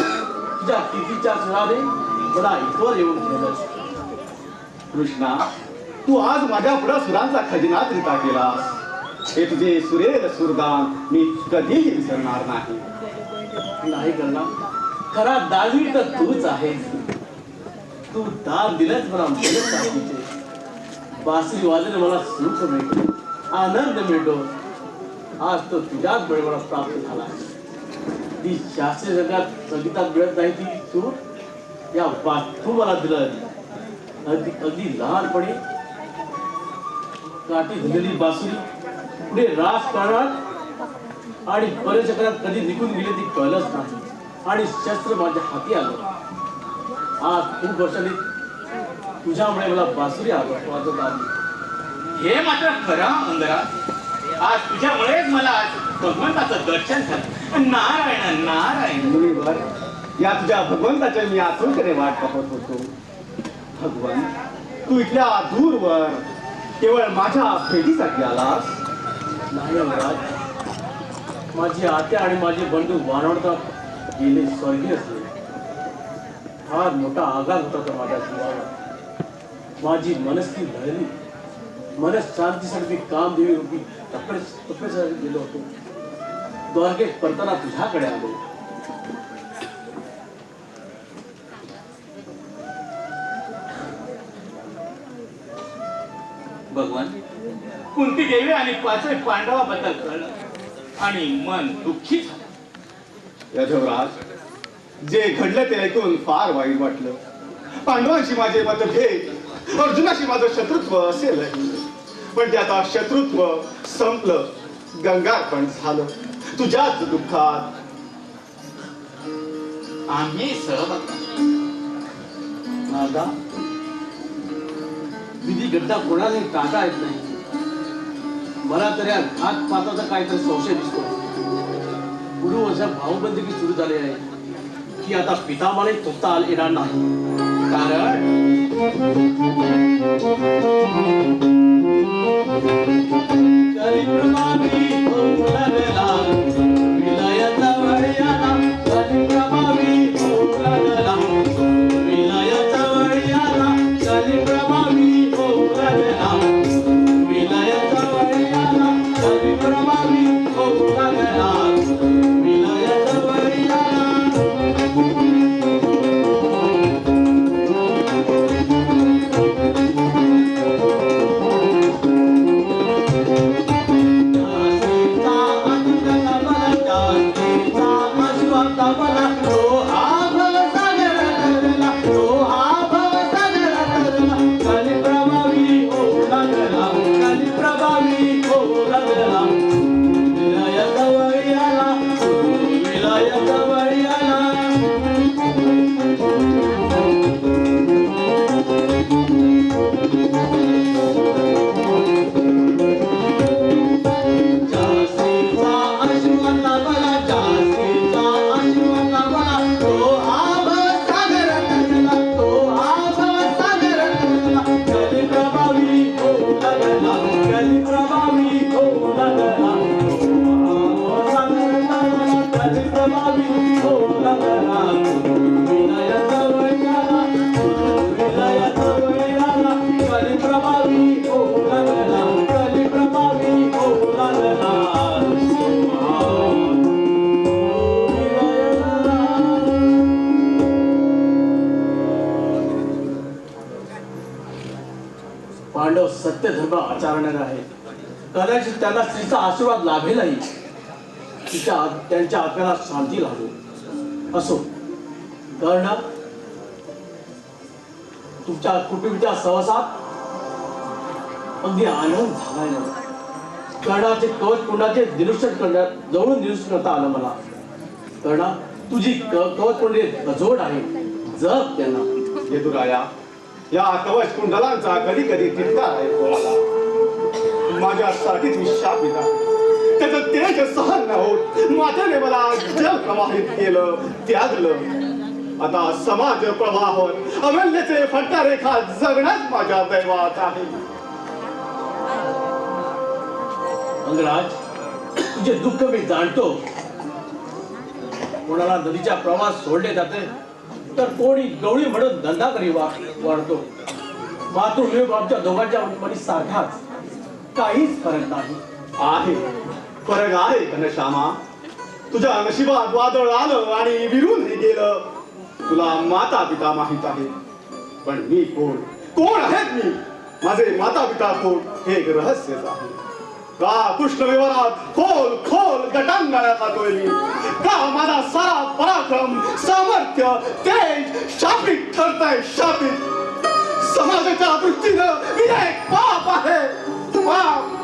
Speaker 9: तुझ्या कितीच्या सुराने मला इथवर येऊन गेलं.
Speaker 7: कृष्णा, तू आज माझ्या पुढे सुरांचा खजिना रिता केलास. हे तुझे सुरेल सुरगान मी कधीही विसरणार नाही.
Speaker 9: नाही करणार, खरा दानवीर तर तूच आहेस. तू दान दिलंच मला मदत साथीचे. बासरी वाजले मला सुख मिळतो, आनंद मिळतो. आज तो तुझ्याच बळे मला प्राप्त झाला. ती शास्त्रीय जगात संगीतात मिळत नाही ती सूर या तू मला दिलं. अगदी लहानपणी काठी धुलेली बासुरी पुढे रास करणार आणि परिचक्रात कधी निघून गेले ती कळलंच नाही. आणि शस्त्र माझ्या हाती आलं. आज खूप वर्षांनी तुझ्यामुळे मला बासुरी वाजवत आली.
Speaker 6: हे मात्र खरं अंगराज, आज तुझ्यामुळेच मला आज भगवंताचं दर्शन झालं. नारायण नारायण.
Speaker 7: मुनीवर, या तुझ्या भगवंताच्या मी आतुरतेने वाट पाहत होतो. भगवान, तू इथल्या दूरवर केवळ माझ्या भेटीसाठी आलास?
Speaker 9: नाही महाराज, माझी आत्या आणि माझे बंधू वानवडतात गेले स्वर्गीय असले. फार मोठा आघात होता तो माझ्या जीवावर. माझी मनस्थिती ढळली. मनशांतीसाठी मी कामदेवी रूपी तपस्यासाठी गेलो होतो. द्वारकेत परताना तुझ्याकडे आलो.
Speaker 6: भगवान, कुंती देवी आणि पाचवे पांडवाबद्दल कळलं आणि मन दुःखी झालं.
Speaker 7: यशवराज, जे घडलं ते ऐकून फार वाईट वाटलं. पांडवांशी माझे मतभेद, अर्जुनाशी माझं शत्रुत्व असेल, पण ते आता शत्रुत्व संपलं, गंगार्पण झालं तुझ्याच दुःखात.
Speaker 6: आम्ही सहभाग.
Speaker 9: नादा, विधी गड्डा कोणालाही टाळता येत नाही. मला तर या घात पाताचा काहीतरी संशय दिसतो. पुढे वर्षा भाऊबंदकी सुरू झाली आहे की आता पितामाने तुटता येणार नाही.
Speaker 6: कारण
Speaker 9: सत्यधर्म आचरणारे आहे. कदाचित त्यांना स्त्रीचा आशीर्वाद लाभेलही. त्यांच्या आत्म्याला शांती लाभो. असो कर्ण, तुमच्या कुटुंबाच्या सहवासात अगदी आनंद झालाय ना. कर्णाचे कवच कुंडाचे निरीक्षण करण्यात जवळून निरीक्षण करता आलं मला. कर्णा, तुझी कवच कुंडे गजोड आहे, जप त्यांना.
Speaker 7: येदुराया, या कवच कुंडलांचा कधी कधी तितका आहे कोणाला. माझ्यासाठी मी शाप दिला, त्याचं तेज सहन न होत माझ्याने मला जल प्रवाहित केलं, त्यागलं. आता समाज प्रवाहावर अमूल्यचे फटका रेखा जगण्यात माझ्या दैवात आहे.
Speaker 9: अंगराज, तुझे दुःख मी जाणतो. कोणाला नदीच्या प्रवास सोडले जाते तर कोणी गवळी म्हणून धंदा करी वाढतो. मातृवियोग आमच्या दोघांच्या मध्ये सारखाच, काहीच फरक नाही.
Speaker 7: आहे फरक आहे घनश्यामा. तुझ्या नशिबात वादळ आलं आणि विरून गेलं. तुला माता पिता माहित आहे, पण मी कोण कोण आहेत मी? माझे माता पिता कोण हे एक रहस्यच आहे. का कृष्ण विवरात खोल खोल गटांगळ्या खातोय मी? का माझा सारा पराक्रम सामर्थ्य तेज शापित ठरतंय शापित? समाजाच्या दृष्टीनं मी एक पाप आहे, पाप.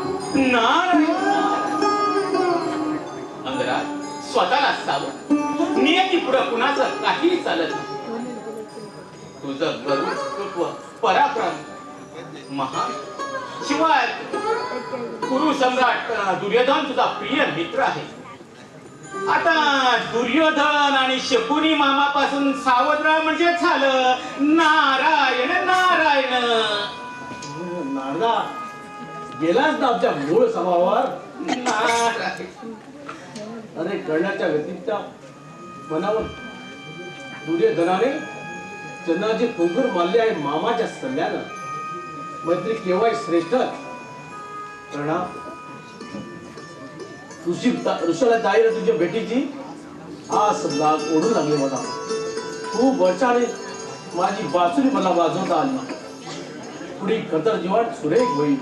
Speaker 6: अंगराज, स्वतःला सावध. नियती पुढं कुणाचं काही चालत नाही. तुझं कर्तृत्व पराक्रम महान. शिवाय कुरु सम्राट दुर्योधन तुझा प्रिय मित्र आहे. आता दुर्योधन आणि शकुनी मामापासून सावध राहा म्हणजे झालं. नारायण नारायण.
Speaker 9: नारदा, गेलाच ना आमच्या मूळ समावर. अरे कर्णाच्या व्यतिरिक्त मनावर दुर्योधनाने चंद्राचे कुंकूर मारले आहे मामाच्या सल्ल्यानं. मैत्री केव्हाही श्रेष्ठ. कर्णा, ऋषाला जाईल तुझ्या भेटीची आस ओढू लागली मला. खूप वर्षाने माझी बासुरी मला वाजवता आली. पुढे खतर जीवन सुरेख होईल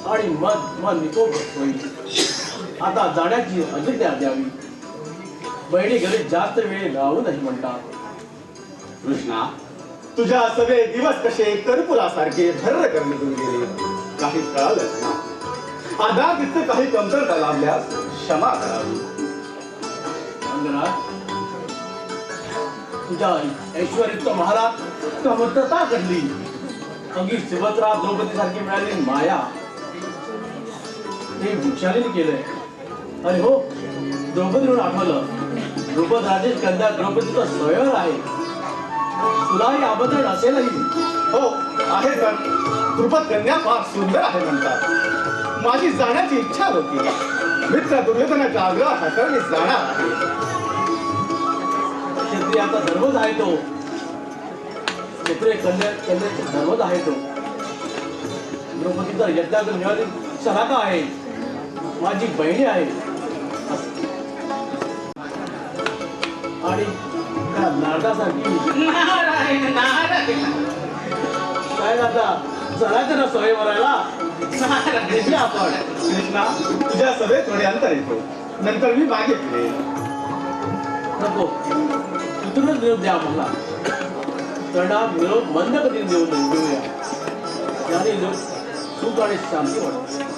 Speaker 9: आणि मन निकोप होईल. आता जाण्याची अजिज्ञा द्यावी. बहिणी घरी जास्त वेळ राहू नाही म्हणतात.
Speaker 7: कृष्णा, तुझ्या सगळे दिवस कसे कर्पुरासारखे भर्र करण्यातून गेले, काही कळालंच ना. आधार तिथं काही कमतरता लाभल्यास क्षमा करावी.
Speaker 9: अंगराज, तुझ्या ऐश्वर्युक्त महाराज कमतरता घडली. अगदी सुभद्रा द्रौपदी सारखी मिळाली माया हे विचारीने केलंय. अरे हो, द्रौपदीवरून आठवलं, द्रुपद राजेश कन्या द्रौपदीचा स्वयंवर आहे. तुलाही आमंत्रण असेलही.
Speaker 7: हो आहे, तर द्रुपद कन्या फार सुंदर आहे म्हणतात. माझी जाण्याची इच्छा होती. मित्र दुर्योधनाच्या आग्रहाखातर मी जाणार आहे.
Speaker 9: क्षत्रियाचा धर्मच आहे तो. क्षत्रिय कन्याचा धर्मच आहे तो. द्रौपदीचा यज्ञात मिळाली शलाका आहे, माझी बहिणी आहे. आणि त्या नारदासारखी
Speaker 6: नारायण नारायण.
Speaker 9: काय आता जराचं ना सोय भरायला
Speaker 6: नारायण.
Speaker 9: आपण.
Speaker 7: कृष्णा, तुझ्या सभेत थोडे अंतर येतो, नंतर मी मागे फिरेन.
Speaker 9: नको, इथूनच निरोप द्या मला. कर्णा, निरोप मंद कधी देऊया. त्याने सुख आणि शांती वाटते.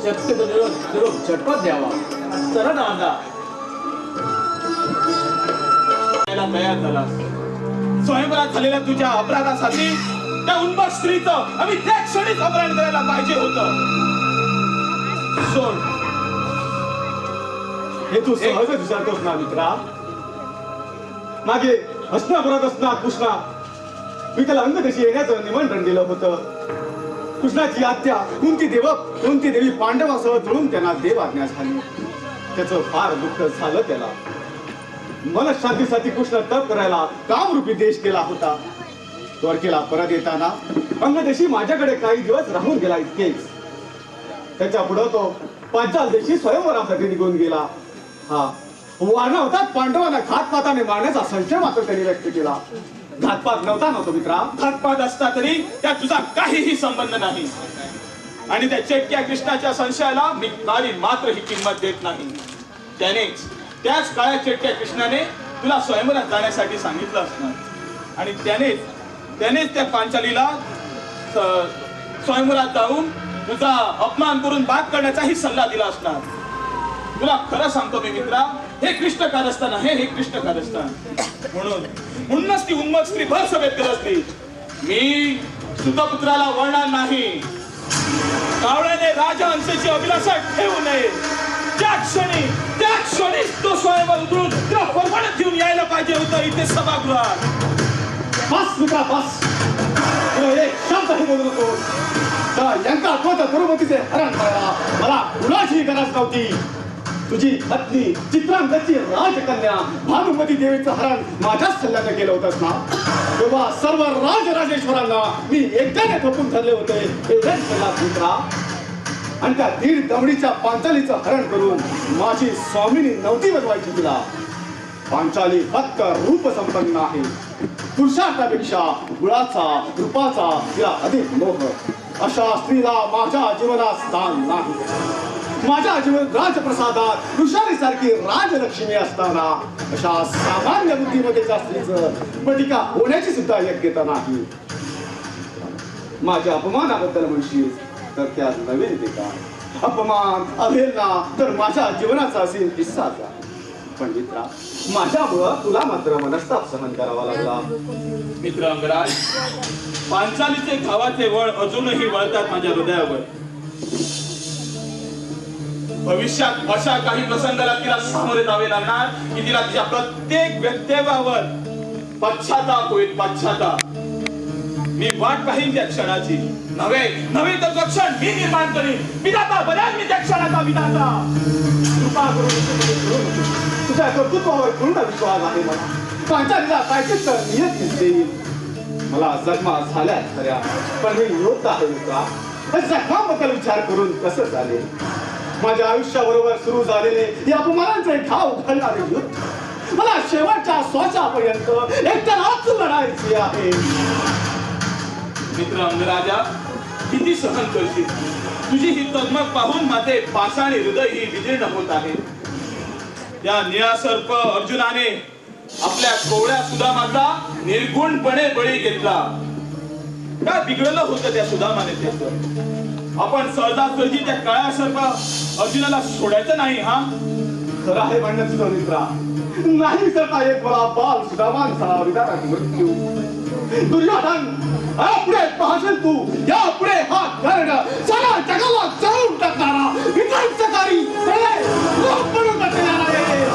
Speaker 9: शक्यतो निरोप झटपट द्यावा. चला नांदा तयार झाला.
Speaker 2: स्वयंवरात झालेल्या तुझ्या अपराधासाठी त्या उन्मत्त स्त्रीचं आम्ही त्या क्षणीच अपहरण करायला पाहिजे होतं. सोड.
Speaker 7: हे तू सहज विचारतोस ना मित्रा. मागे हसनापुरात असणार कृष्णा, मी त्याला अंगदेशी येण्याचं निमंत्रण दिलं होतं. कृष्णाची आत्या कुंती देवी पांडवासह जुळून त्यांना देव आज्ञा झाली. त्याचं फार दुःख झालं त्याला. मनशांतीसाठी कृष्ण तप करायला कामरूपी देश केला होता. द्वारकेला परत येताना अंगदेशी माझ्याकडे काही दिवस राहून गेला इतकेच. त्याच्या पुढे तो पांचाल देशी स्वयंवरासाठी निघून गेला. हा वारणा होता पांडवांना घातपाताने मारण्याचा संशय मात्र त्यांनी व्यक्त केला. घातपात नव्हता मित्रा.
Speaker 2: घातपात असता तरी त्यात तुझा काहीही संबंध नाही. आणि त्या चेटक्या कृष्णाच्या संशयाला मी काळी मात्र ही किंमत देत नाही. त्याच काळ्या चेटक्या कृष्णाने तुला स्वयंवरात जाण्यासाठी सांगितलं असणार आणि त्यानेच त्या पांचालीला स्वयंवरात जाऊन तुझा अपमान करून बाद करण्याचाही सल्ला दिला असणार. तुला खरं सांगतो मी मित्रा, हे कृष्ण कारस्थान आहे, हे कृष्ण कारस्थान. म्हणूनच ती उन्मत्त स्त्री भर सभेत गरजली. मी सुतपुत्राला वळणार नाही. कावळ्याने राजहंसेची अभिलाषा ठेवू नये. त्या क्षणी तो स्वयंवर उतरून तिला परवानत घेऊन यायला पाहिजे होतं इथे सभागृहात.
Speaker 7: बस मित्रा बस. एक शब्दही बोलू नको. यांका आठवत द्रौपदीचे हरण करायला मला कुणाची गरज नव्हती. तुझी पत्नी चित्रांगदची राजकन्या भानुमती देवीचं हरण माझ्याच सल्ल्याने केलं होतंस ना. तेव्हा सर्व राजराजेश्वरांना मी एकट्याने थोपून धरले होते. एवढेच सल्ला मित्रा. आणि त्या 1.5 दमडीच्या पांचालीचं हरण करून माझी स्वामिनी नव्हती बनवायची तुला. पांचाली फक्त रूप संपन्न आहे. पुरुषार्थापेक्षा गुणाचा रूपाचा तिला अधिक मोह. अशा स्त्रीला माझ्या जीवनात स्थान नाही. माझ्या जीवन राजप्रसादात ऋषारीसारखी राजलक्ष्मी असताना अशा सामान्य बुद्धीमतेच्या स्त्रीचं पटिका होण्याची सुद्धा योग्यता नाही. माझ्या अपमानाबद्दल म्हणशील तर त्यात नवीन येते का? अपमान अवहेलना तर माझ्या जीवनाचा असेल किस्साचा. पण मित्रा, माझ्यामुळं तुला मात्र मनस्ताप सहन करावा लागला.
Speaker 2: मित्र अंगराज, पांचालीचे गावाचे वळ अजूनही वळतात माझ्या हृदयावर. भविष्यात अशा काही प्रसंगाला तिला सामोरे जावे लागणार की तिला तिच्या प्रत्येक वक्तव्यावर पश्चाताप होईल. पश्चाताप. मी वाट पाहीन त्या क्षणाची. नव्हे तर तो क्षण मी निर्माण करीन. विधाता बऱ्याच मी त्या क्षणाचा विधाता.
Speaker 7: कृपा करून तुझ्या कर्तृत्वावर पूर्ण विश्वास आहे मला. पांचालीला कायच तर नियत देईल. मला जखमा झाल्या खऱ्या, पण मी योद्धा आहे मित्रा. जखमाबद्दल विचार करून कसं चालेल? माझ्या आयुष्याबरोबर सुरू झालेले या अपमानांचे घाव घालणारे युद्ध मला शेवटच्या श्वासापर्यंत एकट्यालाच लढायची आहे.
Speaker 2: मित्र अंगराजा, किती सहन करशील? तुझी ही तगमग पाहून माझे पाषाणी हृदय ही विदीर्ण होत आहे. त्या निळासर्प अर्जुनाने आपल्या कोवळ्या सुदामाचा निर्गुणपणे बळी घेतला. काय बिघडलं होतं त्या सुदामाने त्याचं? आपण सहजासहजी त्या काळ्या सर्प अर्जुनाला सोडायचं नाही. हा
Speaker 7: खरं आहे म्हणणं तुझं मित्रा. नाही विसरता येत मला बाल सुदामांचा विदारक मृत्यू. दुर्योधन, पुढे पाहशील तू. या पुढे हा कर्ण सगळ्या जगाला जळून टाकणारा विध्वंसकारी म्हणून बसलेला आहे.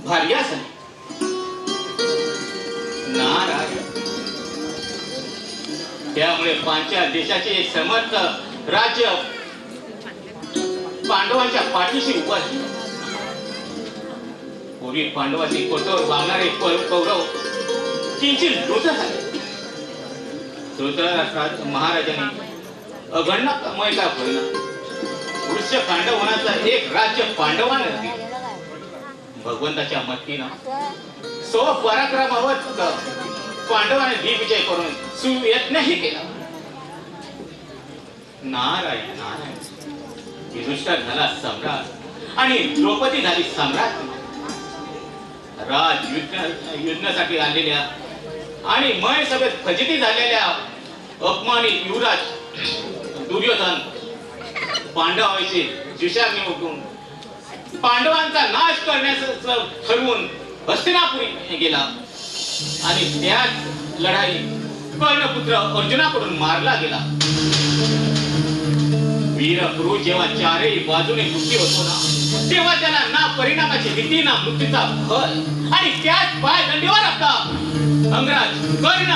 Speaker 6: भार्यासन नारायण. त्यामुळे पांचाल देशाचे एक समर्थ राज्य पांडवांच्या पाठीशी उभं आहे. पूर्वी पांडवाचे कठोर वागणारे कौरव किंचित लुटत झाले. धृतराष्ट्रात महाराजांनी अगण्य कमाई का होईना वृक्ष पांडवनाचा एक राज्य पांडवांना दिले. भगवंताच्या मदतीनं पराक्रमावर पांडवाने दिग्विजय करून सुयत्नही केला. नारायण नारायण. युधिष्ठिर झाला सम्राट आणि द्रौपदी झाली सम्राट. राज युद्धासाठी आलेल्या आणि मय सभेत फजिती झालेल्या अपमानित युवराज दुर्योधन पांडवांचे जुशाने उठून पांडवांचा नाश करण्याचं ठरवून हस्तिनापुरी गेला आणि त्याच लढाई कर्णपुत्र अर्जुनाकडून मारला गेला. वीरपुरुष जेव्हा चारही बाजूने दुःखी होतो ना, तेव्हा त्याला ना परिणामाची भीती ना मृत्यूचा भय आणि त्याच पायदंडीवर आपला अंगराज कर्ण,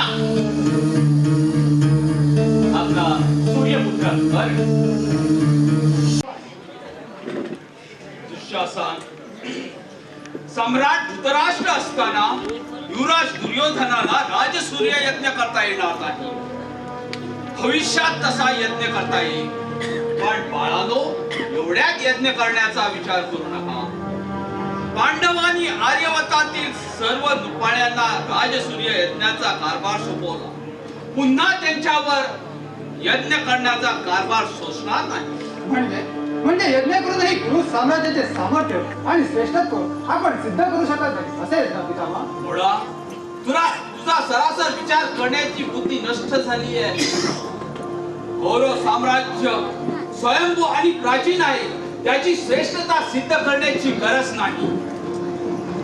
Speaker 6: आपला सूर्यपुत्र कर्ण.
Speaker 2: दुःशासन सम्राट धृतराष्ट्र असताना युवराज दुर्योधनाला राजसूर्य यज्ञ करता येणार नाही.
Speaker 6: भविष्यात तसा यज्ञ करता येईल. पण बाळानो, एवढ्यात यज्ञ करण्याचा विचार करू नका. पांडवांनी आर्यवतातील सर्व नुपाळ्यांना राजसूर्य यज्ञाचा कारभार सोपवला. पुन्हा त्यांच्यावर यज्ञ करण्याचा कारभार सोसणार नाही.
Speaker 10: म्हणजे यज्ञ करून ही गुरु साम्राज्याचे सामर्थ्य आणि श्रेष्ठत्व आपण सिद्ध करू शकत नाही असे पितामह.
Speaker 6: मुळा, तुझा सरासर विचार करण्याची बुद्धी नष्ट झाली आहे. कौरव साम्राज्य स्वयंभू आणि प्राचीन आहे. त्याची श्रेष्ठता सिद्ध करण्याची गरज नाही.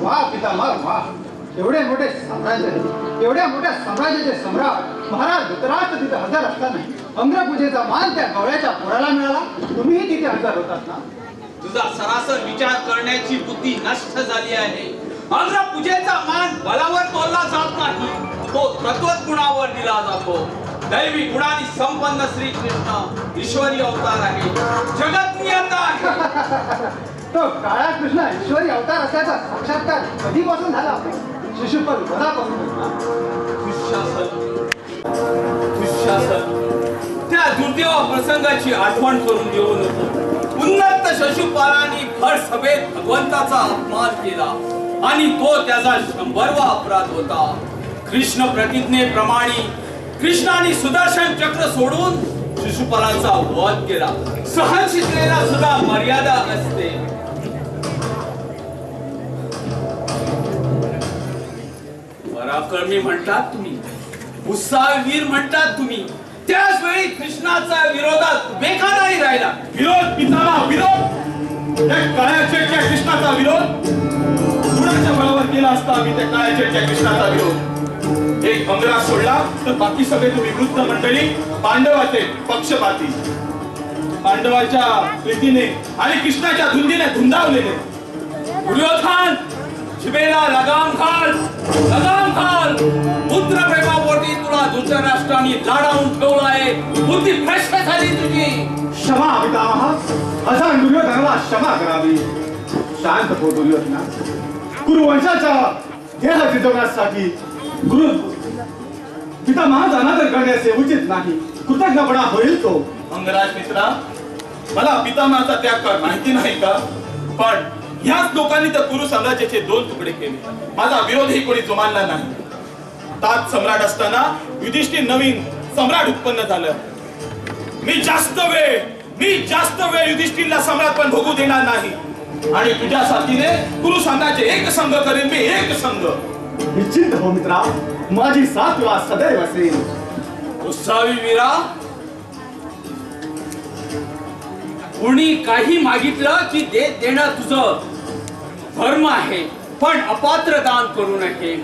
Speaker 10: वा पितामह वा. एवढे मोठे साम्राज्य, एवढ्या मोठ्या साम्राज्याचे सम्राट महाराज धृतराष्ट्र तिथे हजर असताना अंग्रपूजेचा मान त्या गवळ्याच्या पोराला मिळाला. तुम्हीही तिथे हजर होतात ना.
Speaker 6: तुझा सरासर विचार करण्याची बुद्धी नष्ट झाली आहे. अंग्रपूजेचा मान बलावर तोलला जात नाही, तो तत्वगुणावर दिला जातो. दैवी गुणांनी संपन्न श्री कृष्ण ईश्वरी अवतार आहे, जगत नियंता आहे.
Speaker 10: तो काळा कृष्ण ईश्वरी अवतार असल्याचा साक्षात्कार कधीपासून झाला? शिशुपाल वधापासून.
Speaker 6: त्या दुर्दैव प्रसंगाची आठवण करून देऊ नको. उन्नत शिशुपालांनी भर सभेत भगवंताचा अपमान केला आणि तो त्याचा 100वा अपराध होता. कृष्ण प्रतिज्ञेप्रमाणे कृष्णाने सुदर्शन चक्र सोडून शिशुपालांचा वध केला. सहनशीलतेला सुद्धा मर्यादा असते. पराक्रमी म्हणतात तुम्ही, उत्साहवीर म्हणतात तुम्ही, त्याच वेळी कृष्णाचा विरोधात उभे का नाही राहिला?
Speaker 2: विरोध पितामह, विरोध. त्या काळ्या चेटच्या कृष्णाचा विरोध कुणाच्या बळावर केला असता आम्ही त्या काळ्या चेटच्या कृष्णाचा विरोध? एक अंगराज सोडला तर बाकी सगळे तुम्ही वृद्ध मंडळी पांडवाचे पक्षपाती, पांडवाच्या प्रीतीने आणि कृष्णाच्या धुंदीने धुंदावलेले.
Speaker 6: दुर्योधन, जिभेला लगाम घाल, लगाम घाल. पुत्र प्रेमापोटी तुला धृतराष्ट्राने लाडावून ठेवला आहे. बुद्धी भ्रष्ट झाली तुझी.
Speaker 7: क्षमा पितामह, असा दुर्योधनाला क्षमा करावी. शांत हो दुर्योधना. कुरुवंशाच्या देह जिजवण्यासाठी गुरु पितामहाचा अनादर करण्याचे उचित नाही. कृतज्ञपणा होईल तो.
Speaker 2: अंगराज मित्रा, मला पितामहाचा त्याग कर माहिती नाही का? पण ह्याच लोकांनी तर कुरु साम्राज्याचे 2 तुकडे केले. माझा विरोधही कोणी जुमानला नाही. तात सम्राट असताना युधिष्ठिर नवीन सम्राट उत्पन्न झालं. मी जास्त वेळ युधिष्ठिरला सम्राट पण भोगू देणार नाही. आणि तुझ्या साथीने कुरु साम्राज्य एक संघ करेन मी, एक संघ.
Speaker 7: निश्चिंत हो मित्रा, माझी साथ तुला सदैव असेल.
Speaker 6: उत्साही वीरा, कोणी काही मागितलं की देणं तुझं धर्म आहे, पण अपात्र दान करू नये.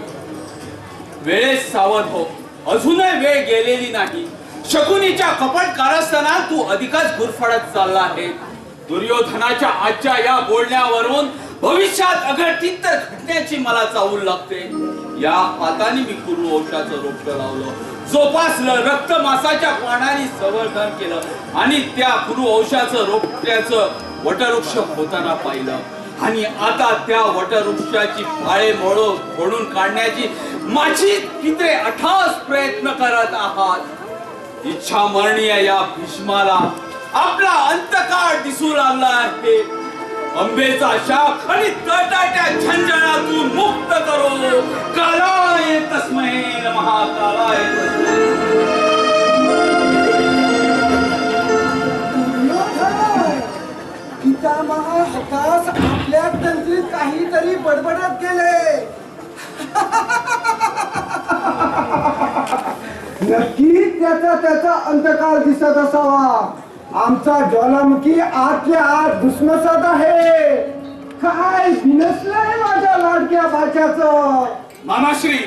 Speaker 6: वेळेस सावध हो. अजूनही वेळ गेलेली नाही. शकुनीच्या कपट कारस्थानात तू अधिकच गुरफडत चालला आहे. दुर्योधनाच्या आजच्या या बोलण्यावरून भविष्यात अघटित घटण्याची मला चाहूल लागते. या हाताने मी कुरु वंशाचं रोपटं लावलं, जोपासलं, रक्त मासाच्या पाण्याने संवर्धन केलं आणि त्या कुरु वंशाचं रोपट्याचं वटवृक्ष होताना पाहिलं. आणि आता त्या वटवृक्षाची फाळे फोडून काढण्याची माझी पित्रे अठास प्रयत्न करत आहात. इच्छा मरणीय या भीष्माला आपला अंतकाळ दिसू लागला आहे. अंबेचा शाख आणि तटाट्या झंझणातून मुक्त करो. कालाय तस्मै नमः, कालाय
Speaker 10: पितामह हताश आपल्या तंत्रीत काहीतरी बडबडत गेले. नक्कीच त्याचा अंतकाळ दिसत असावा. आमचा ज्वालामुखी आतल्या आत दुसमसत आहे. काय बिनसलंय माझ्या लाडक्या बाच्याचं.
Speaker 2: मामाश्री,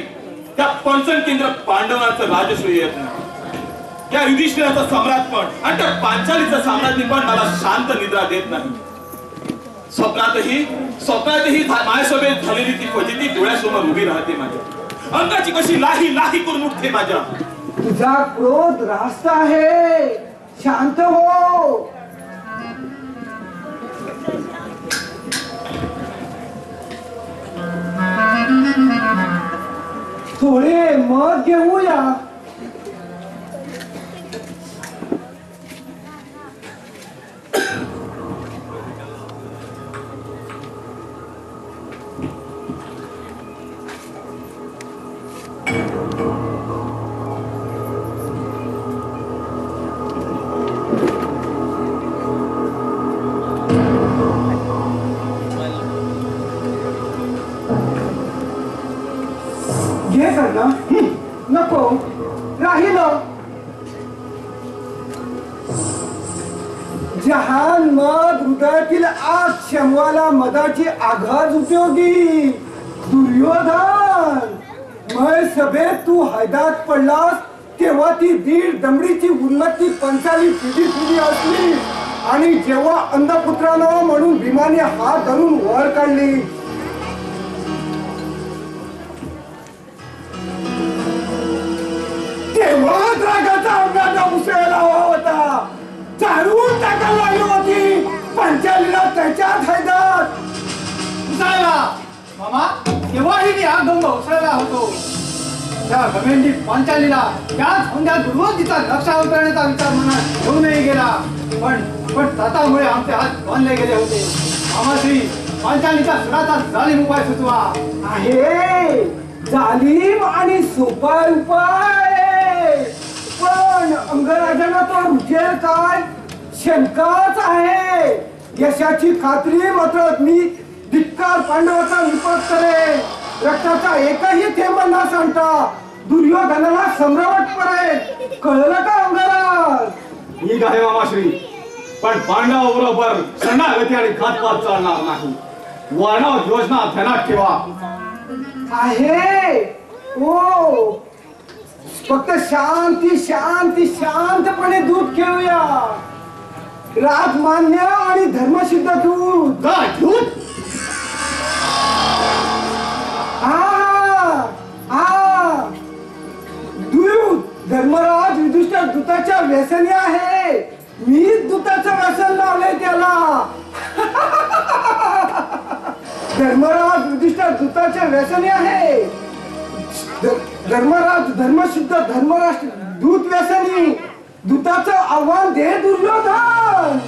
Speaker 2: त्या पंचन केंद्र पांडवांचं राजसूय येत नाही. त्या युधिष्ठिराचा सम्राटपण आणि त्या पांचालीचं साम्राज्यपण मला शांत निद्रा देत नाही. स्वप्नातही माझ्यासोबत झालेली ती फजिती डोळ्यासमोर उभी राहते. माझ्या अंगाची कशी लाही करून उठते. माझ्या
Speaker 10: तुझा क्रोध रास्त आहे. शांत हो. थोडे मत घेऊया. ना नको राहिलं जहान मद हृदयातील आग शमवाला मदाची आघात उपयोगी दुर्योधन मय सभेत तू हैदात पडलास तेव्हा ती दीड दमडीची उन्नती पंचाली पिढी असली आणि जेव्हा अंधपुत्रानं म्हणून भीमाने हात धरून वर काढली तेव्हाच रागाचा अंगाचा उसळला होता चारून टाकायला लागली होती पंचालीला त्याच्यात हैदात
Speaker 7: मामा तेव्हाही मी हा गंग उसळला होतो त्या गमेंडी पांचालीला त्याच हुंड्यात बुडवून तिचा नक्षा उतरण्याचा विचार मनात घेऊनही गेला पण तथामुळे आमचे हात बांधले गेले होते मामाश्री पांचालीच्या सुराचा जालीम उपाय सुचवा
Speaker 10: आहे जालीम आणि सोपा उपाय पण अंगराजांना तो रुचेल काय शंकाच आहे यशाची खात्री मात्र मी धिक्कार पांडवाचा निपट करे रक्ताचा एकही थेंब न सांडता दुर्योधनाला सम्राट पडेल कळलं का अंगराज
Speaker 7: ठीक आहे मामाश्री पण पांडवाबरोबर शरणागती आणि घातपात चालणार नाही वाढव योजना ध्यानात ठेवा
Speaker 10: आहे ओ फक्त शांतपणे दूध खेळूया राजमान्य आणि धर्मसिद्ध दूध
Speaker 7: काय दूध
Speaker 10: दूध धर्मराज युधिष्ठिर दूताच्या व्यसनी आहे मीच दूताचं व्यसन लावलंय त्याला धर्मराज युधिष्ठिर दूताच्या व्यसनी आहे धर्मराज धर्मसिद्ध धर्मराष्ट्र दूत व्यसनी दूताचं आव्हान दे दुर्योधन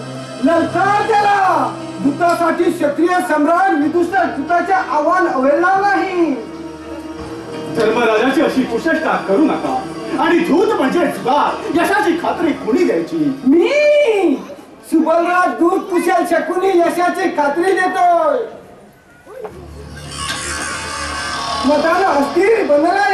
Speaker 10: ललकार त्याला दूतासाठी क्षत्रिय सम्राट युधिष्ठिर दूताचे आव्हान अवहेलणार नाही
Speaker 7: धर्मराजाची अशी कुशलता करू नका आणि दूत म्हणजे जुगार यशाची खात्री कोणी द्यायची
Speaker 10: मी सुबलराज दूत कुशल शकुनी यशाची खात्री देतोय मतानं अस्थिर बनला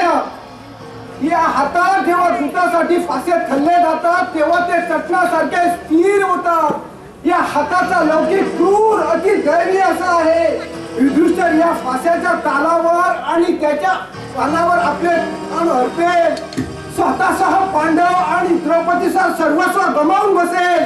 Speaker 10: या हातात जेव्हा दूतासाठी फासे थल्ले जातात तेव्हा ते चटण्यासारखे स्थिर होतात या हाताचा लौकिक क्रूर अति दैवी असा आहे युधिष्ठिर या फास्याच्या तालावर आणि त्याच्या पानावर आपले प्राण अर्पेल स्वतःसह पांडव आणि द्रौपदीचा सर्वस्व गमावून बसेल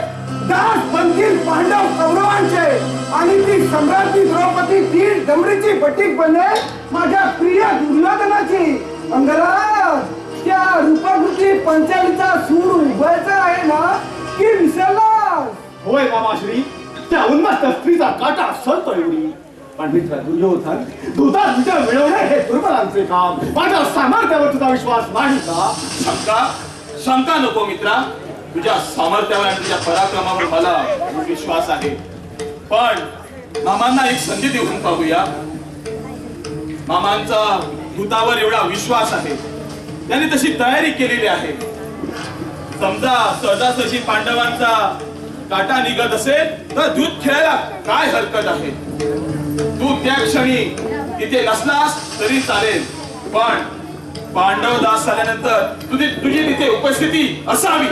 Speaker 10: दास बनतील पांडव कौरवांचे आणि ती सम्राज्ञी द्रौपदी दीड दमडीची बटीक बनेल माझ्या प्रिय दुर्योधनाची अंगराज त्या रूपकृती पंचालीचा सूर उभयाचा आहे ना की विसरलास
Speaker 7: होय मामाश्री त्या उन्मस्त स्त्रीचा काटा सरतो एवढी पण मित्र दुर्योधन दूतात विजय मिळवणे हे दुर्बलांचे काम माझ्या सामर्थ्यावर तुझा विश्वास नाही का
Speaker 2: शंका नको मित्रा तुझ्या सामर्थ्यावर आणि तुझ्या पराक्रमावर मला विश्वास आहे पण मामांना एक संधी देऊन पाहूया मामांचा दूतावर एवढा विश्वास आहे त्यांनी तशी तयारी केलेली आहे समजा सहजासहजी पांडवांचा काटा निघत असेल तर दूध खेळायला काय हरकत आहे तू त्या क्षणी तिथे नसलास तरी चालेल पण पांडव दास झाल्यानंतर तुझी तिथे उपस्थिती असावी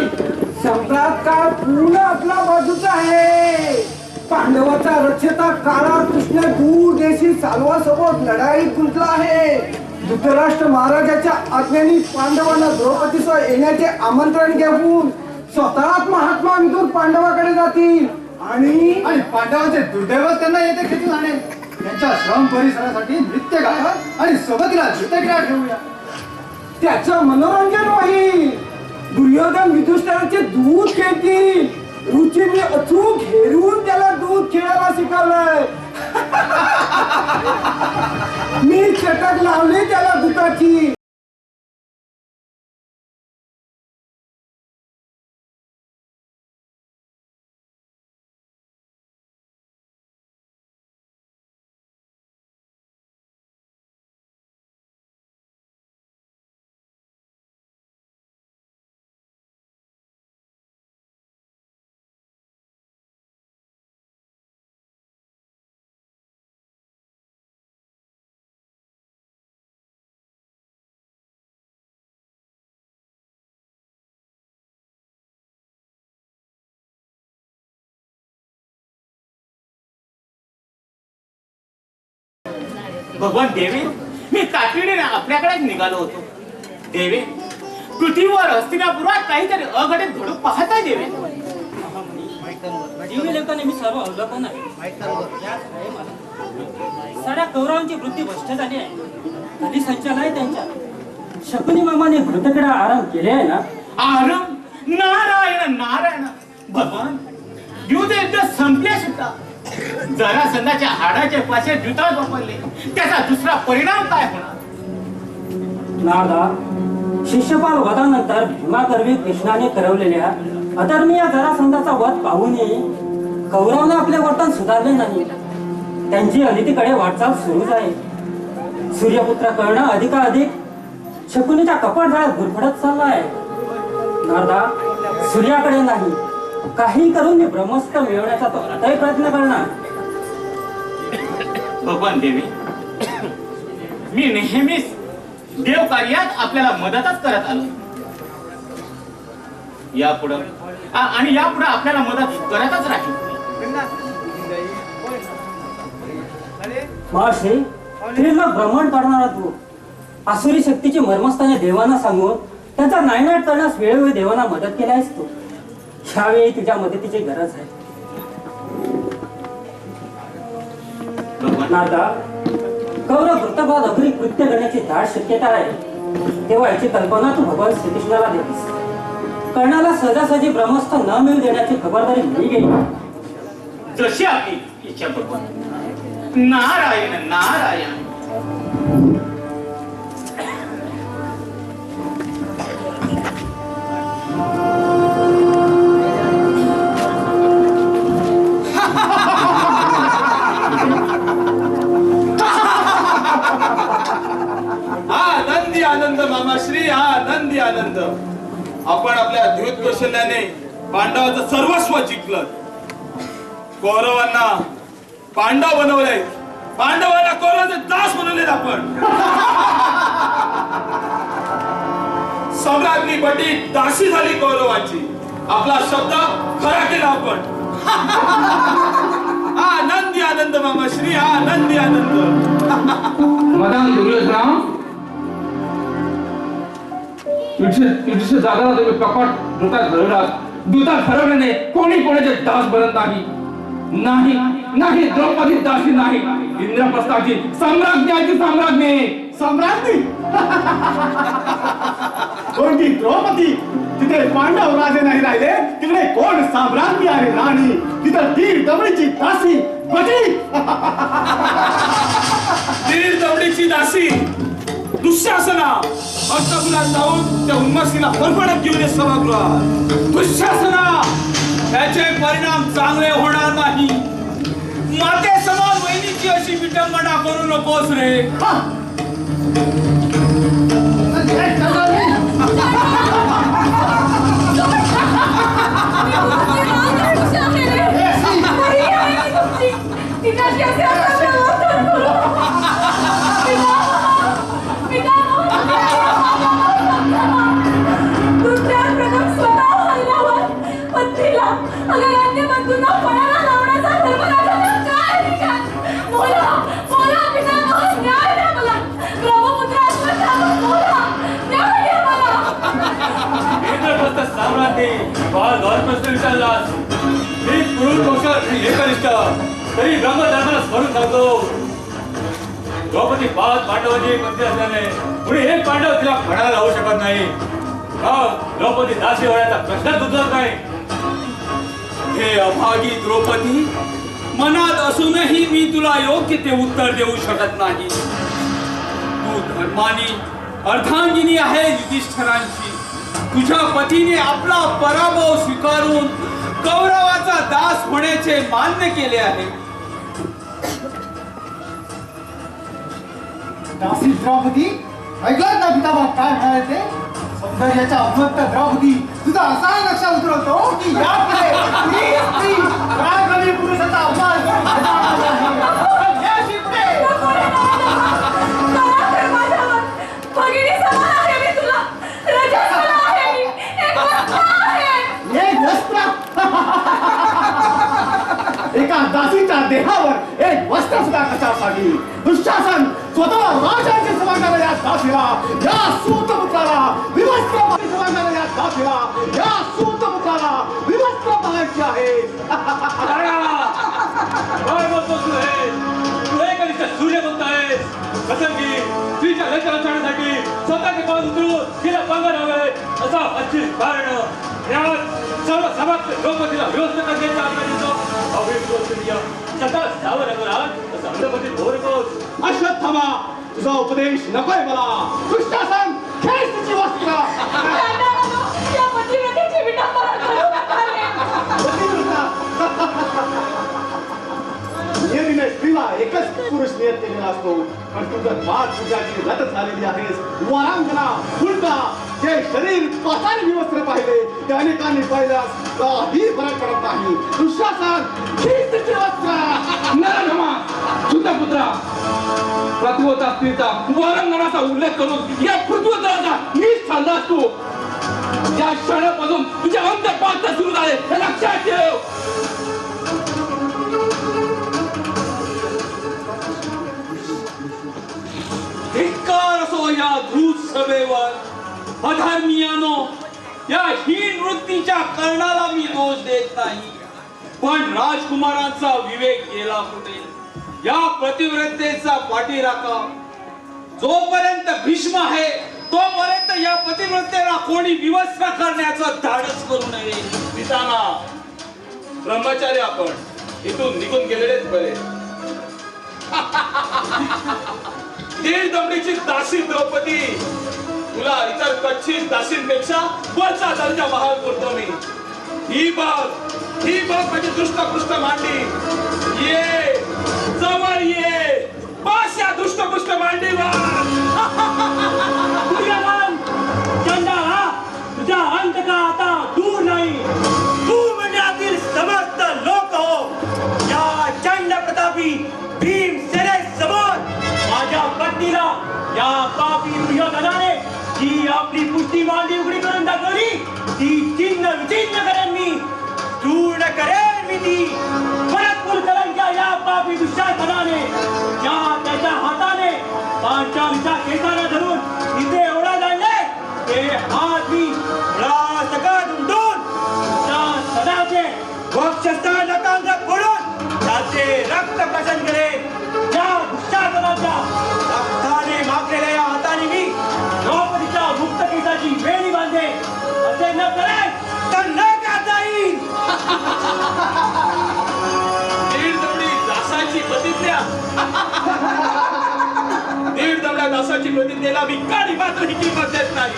Speaker 10: सम्राट काळ पूर्ण आपला बाजूचा आहे पांडवाचा रक्षता काळा कृष्ण दूर देशी सालवासोबत लढाईत गुंतला आहे धृतराष्ट्र महाराजाच्या आज्ञेने पांडवांना द्रौपदीसह येण्याचे आमंत्रण घेऊन स्वतःच महात्मा विदुर पांडवाकडे जातील आणि
Speaker 7: पांडवांचे दुर्दैव त्यांना येथे खेचून आणेल त्यांच्या श्रम परिसरासाठी नृत्य गायक आणि सोबतीला नृत्यक्रिया ठेवूया
Speaker 10: त्याचं मनोरंजन होईल दुर्योधन युधिष्ठिराचे दूध खेळतील रुचीने अचूक हेरून त्याला दूध खेळायला शिकवलंय मी चटक लावली त्याला दुधाची
Speaker 8: भगवान देवी, मी तातडीने आपल्याकडेच निघालो होतो. देवी, पृथ्वीवर हस्तिनापुरात काहीतरी अघटित घडू पाहताय देवी.
Speaker 11: जीवी लेखाने मी सर्व अवलोकन आहे. याच वेळी मला साऱ्या कौरवांची वृत्ती भ्रष्ट झाली आहे. कधी संचाल आहे त्यांच्या. शकुनी मामाने घृतकिडा आराम केले आहे ना.
Speaker 8: आरम, नारायण नारायण. भगवान, युद्ध संपले सुद्धा जरासंधाच्या हाडाचे पाशे जुता वापरले, त्याचा दुसरा परिणाम काय होणार?
Speaker 11: नारदा, शिष्यपाल वधानंतर भीमागर्वी कृष्णाने करवलेल्या अधर्मीय जरासंधाचा वध पाहूनही कौरवाने आपले वर्तन सुधारले नाही. त्यांची अनितीकडे वाटचाल सुरूच आहे. सूर्यपुत्र कर्ण अधिकाधिक शकुनीच्या कपाट जाळ्यात गुरफडत चालला आहे. नारदा, सूर्याकडे नाही, काही करून मी ब्रह्मस्त्र मिळवण्याचा तो आताही प्रयत्न करणार.
Speaker 8: भगवान देवी, मी नेहमीच देव कार्यात आपल्याला मदतच करत आलो. यापुढं आणि यापुढे आपल्याला मदत करतच राहील.
Speaker 11: महर्षी, त्रिलोक भ्रमण करणारा तू आसुरी शक्तीची मर्मस्थाने देवांना सांगून त्यांचा नायनाट करण्यास वेळोवेळी देवांना मदत केली आहेस तू. ह्यावेळी तुझ्या मदतीची गरज आहे. नारदा, कौरव वृत्तभात अघरी कृत्य करण्याची दाट शक्यता आहे. तेव्हा याची कल्पना तू भगवान श्रीकृष्णाला देतीस. कर्णाला सहजासहजी ब्रह्मस्थ न मिळू देण्याची खबरदारी मी घेईन.
Speaker 8: जशी आपली इच्छा भगवान. नारायण नारायण.
Speaker 2: आनंदी आनंद मामाश्री, आनंदी आनंद. आपण आपल्या द्युत कौशल्याने पांडवाचं सर्वस्व जिंकलं. कौरवांना पांडव बनवले, पांडवांना कौरवाचे दास बनवले. आपण सम्राज्ञी बटी दासी झाली कौरवांची. आपला शब्द खरा केला आपण. आनंदी आनंद मामाश्री, आनंदी आनंद.
Speaker 1: मदान दुर्योधना, युधिष्ठिर जागाला तुम्ही कपाट दूतात घडवलात. दूतात ठरवल्याने कोणी कोणाचे दास बनत नाही. नाही नाही, द्रौपदी दासी नाही. इंद्रप्रस्थाची सम्राज्ञाची सम्राज्ञी.
Speaker 7: सम्राज्ञी कोणती द्रौपदी? तिथे पांडव राजे नाही राहिले, तिकडे कोण सम्राज्ञी आहे राणी? तिथं तीर दमडीची दासी बटी.
Speaker 2: तीर दमडीची दासी दुःशासना हस्तकुलात जाऊन त्या उन्मासीला फरफडत घेऊन ये सभागृहात. दुःशासना, त्याचे परिणाम चांगले होणार नाही. माते समान वहिनीची अशी विटंबना करू नकोस रे.
Speaker 3: तरी ब्रह्मधर्माला स्मरून सांगतो. द्रौपदी 5 पांडवांची पत्नी असल्याने पुढे एक पांडव तिला म्हणायला लावू शकत नाही. द्रौपदी दासी होण्याचा प्रश्नच उद्भवत नाही.
Speaker 6: हे अभागी द्रौपदी, मनात असूनही मी तुला योग्य ते उत्तर देऊ शकत नाही. तू धर्मानी अर्धांगिनी आहे युधिष्ठिरांची. तुझ्या पतीने आपला पराभव स्वीकारून कौरवाचा दास होण्याचे मान्य केले आहे.
Speaker 7: दासी द्रौपदी, ऐकलं ना पितामह काय म्हणाले ते? सौंदर्याच्या उन्मत्त द्रौपदी तुझा असा लक्ष उतरवतो की यापुढे ही स्त्री पराक्रमी पुरुषाचा अपमान एका दासीच्या देहावर एक वस्त्र सुद्धा कशासाठी? दुःशासन स्वतःला राजाची सवांगाला या दासीला, या सूतपुत्राला विवस्त्र सवांगाला या दासीला, या सूतपुत्राला विवस्त्र पाहायचे आहे.
Speaker 3: काय बोलतोस तू हे? तू हे कनिष्ठ सूर्य बोलतायस? प्रसंगी स्त्रीच्या लग्न रचण्यासाठी स्वतःचे पाऊल उचलून तिला पंगा हवे असा अच्छीस कारण यात सर्व समाज द्रौपदीला व्यवस्था करण्याचा आपला अभिप्राय सतत सावर असं अंधपती बोलतोस.
Speaker 7: अश्वत्थामा, तुझा उपदेश नकोय मला. दुष्टासन खेच तिची वस्त्र.
Speaker 4: या पतिव्रतेची विडंबना करू नका रे.
Speaker 7: नियतीने स्त्रीला एकच पुरुष नियत केलेला असतो, पण तुझं पाच पूजाची रत झालेली आहेस. वरांगना फुलका जे शरीर पाताने विवस्त्र पाहिले ते अनेकांनी पाहिल्यास काही फरक पडत नाही. दुःशासन खेच तिची वस्त्र.
Speaker 1: नरधमा, सूतपुत्रा, प्रतिवता स्त्रीचा वारंगणाचा उल्लेख करून या पृथ्वीतलाचा मीच खाल्ला असतो. या क्षणापासून तुझ्या अंतपात सुरू झाले हे लक्षात ठेव.
Speaker 6: धिक्कार असो या धूत सभेवर. अधर्मीयानो, या हीन वृत्तीच्या कर्णाला मी दोष देत नाही, पण राजकुमारांचा विवेक गेला कुठे? या प्रतिव्रतेचा पाठीराखा जोपर्यंत भीष्म आहे तोपर्यंत या पतिव्रतेला कोणी विवस्त्र करण्याचं धाडस करू नये. पिताना, ब्रह्मचारी आपण इथून निघून गेलेलेच बरे. दीड दमडीची दासी द्रौपदी तुला इतर कच्चित दासींपेक्षा वरचा दर्जा बहाल करतो मी. ही बघ म्हणजे दृष्टपुष्ट मांडी. ये जवळ ये, बस या दृष्टपुष्ट मांडीवर.
Speaker 8: चंडाळा, तुझा अंत का आता दूर नाही. तू मंडळातील समस्त लोक हो. या चंड प्रतापी भीमसेने समोर माझ्या पत्नीला या पापी दुर्योधनाने जी आपली पुष्टी मांडी उघडी करून दाखवली ती चिन्ह विचिन्ह करेन मी. चूर्ण करेन मी ती. परत कुलकलंच्या या पापी दुःशासनाने ज्या त्याच्या हाताने पांचालीच्या केसाला धरून इथे एवढा जाणले ते हात मी सकट उमटून त्या सदाचे वक्षस्थळ नकांग फोडून त्याचे रक्त प्रशन करेन. त्या दुःशासनाच्या रक्ताने माखलेल्या या हाताने मी द्रौपदीच्या मुक्त केसाची वेणी बांधे. असे न करेन तर न का जाईल.
Speaker 6: दीड दमडी दासाची प्रतिज्ञा. दीड दमड्या दासाची प्रतिज्ञेला मी काडी मात्र ही किंमत देत नाही.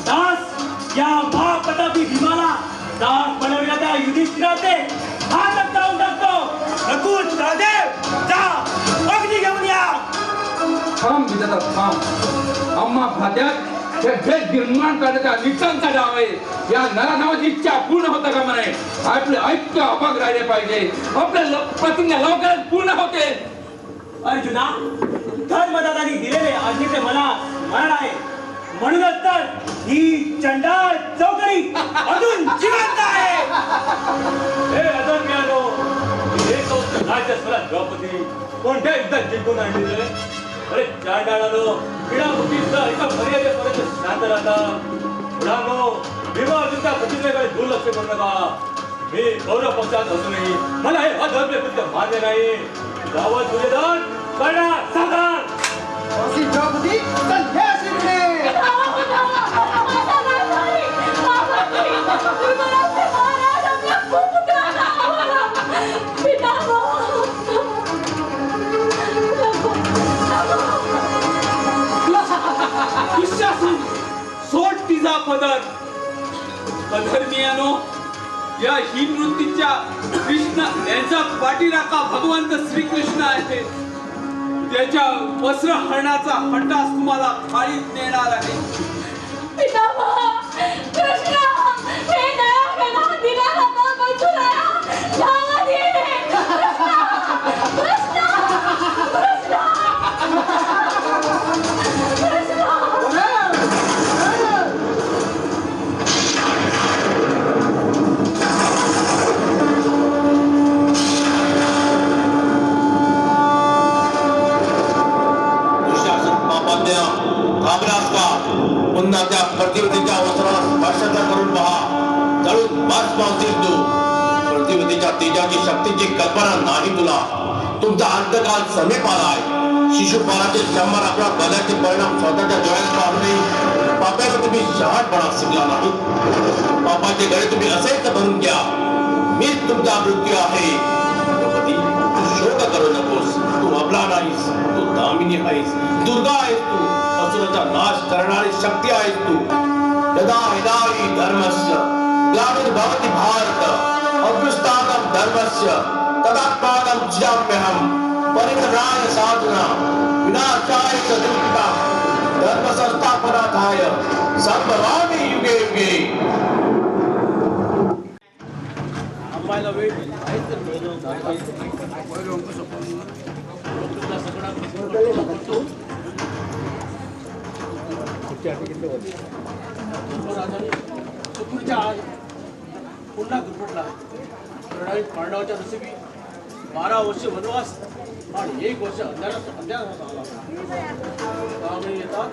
Speaker 8: दास या महाप्रतापी भीमाला दास बनवलेल्या त्या युधिष्ठिराचे हात जाऊन टाकतो. नकुल सहदेव, जा अग्नी घेऊन या.
Speaker 1: थांब विधाता थांब. आम्हा भात्यात हे भेद निर्माण करण्याचा निकांचा डाव आहे. या नराधावाची इच्छा पूर्ण होता का म्हणे. आपले ऐक्य अभाग राहिले पाहिजे. आपल्या प्रतिज्ञा लवकरच पूर्ण होते.
Speaker 8: अर्जुना, धर्मदादानी दिलेले आज्ञेचे मला स्मरण आहे. म्हणूनच तर ही चंडाळ चौकडी अजून जिवंत आहे.
Speaker 3: हे अधर्म्यानो, हे कौशल राज्य स्वराज द्रौपदी कोणत्या युद्धात जिंकून आणलेले? अरे चांडाळानो, क्रीडामुखीचा एका मर्यादेपर्यंत शांत राहता. मुलांनो, भीमा अर्जुनच्या प्रतिज्ञेकडे दुर्लक्ष करू नका. मी कौरव पक्षात असूनही मला हे अधर्म्य कृत्य मान्य नाही. गावात दुर्योधन करणार सावधान.
Speaker 10: अशी द्रौपदी संध्यासी मिळे.
Speaker 6: दुःशासन, सोड तिचा पदर. अधर्मीयानो, या हीन वृत्तीच्या कृष्ण यांचा पाठीराखा भगवंत श्रीकृष्ण आहे. त्याच्या वस्त्र हरणाचा हट्टास तुम्हाला खालीच नेणार आहे.
Speaker 4: पितामह, कृष्ण, हे दयाघना दिनानाथा बंधुराया, धावा दे. कृष्ण, कृष्ण, कृष्ण, कृष्ण.
Speaker 6: दुःशासन,
Speaker 9: घाबरास का? पुन्हा त्या प्रतिवतीच्या वस्त्राला स्पर्श करून पहा, जळून भस्म होशील तू. प्रतिवतीच्या तेजाची शक्तीची कल्पना नाही तुला. तुमचा अंतकाल समीप आलाय. शिशुपालाचे शंभर आपल्या बलाचे परिणाम स्वतःच्या डोळ्यात पाहूनही पापाला तुम्ही शहाणपणा शिकला नाही. पापाचे गळे तुम्ही असेच भरून घ्या. मीच तुमचा मृत्यू आहे. द्रौपदी, तू शोक करू नकोस. तू अबला नाहीस, तू दामिनी आहेस, दुर्गा आहेस तू. असुराचा नाश करणारी शक्ती आहेस तू. यदा यदाहि धर्मस्य ग्लानिर्भवति भारत अभ्युत्थानं धर्मस्य तदात्मानं सृजाम्यहम्. परित्राणाय साधुना विनाशाय च दुष्कृतां धर्म संस्थापनार्थाय संभवामि युगे युगे.
Speaker 6: आंबायला वेळ पुन्हा दुर्घटला. प्रणालीत पांडवाच्या नशिबी 12 वर्ष वनवास आणि 1 वर्ष अंधारात आला. त्यामुळे येतात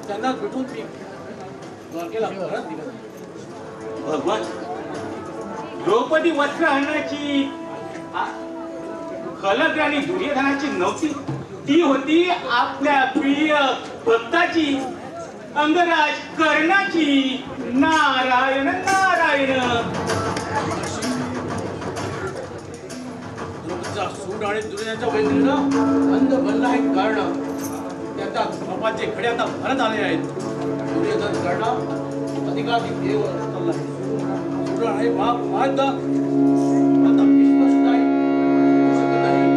Speaker 6: त्यांना भेटून मी द्वारकेला परत निघाला.
Speaker 8: भगवान, द्रौपदी वस्त्र आणण्याची खलक आणि दुर्योधनाची नव्हती, ती होती आपल्या प्रिय भक्ताची, अंगराज कर्णाची. नारायण नारायण.
Speaker 6: द्रौपदीचा सूड आणि दुर्योधनाच्या वैद्यनं अंध बनला आहे. कारण त्याच्या बापाचे खडे आता भरत आले आहेत. दुर्योधन कर्ण अधिकाधिक देव चालला आहे. सूड आहे बाप महादा आता भीष्म सुद्धा आहे. शकत आहे.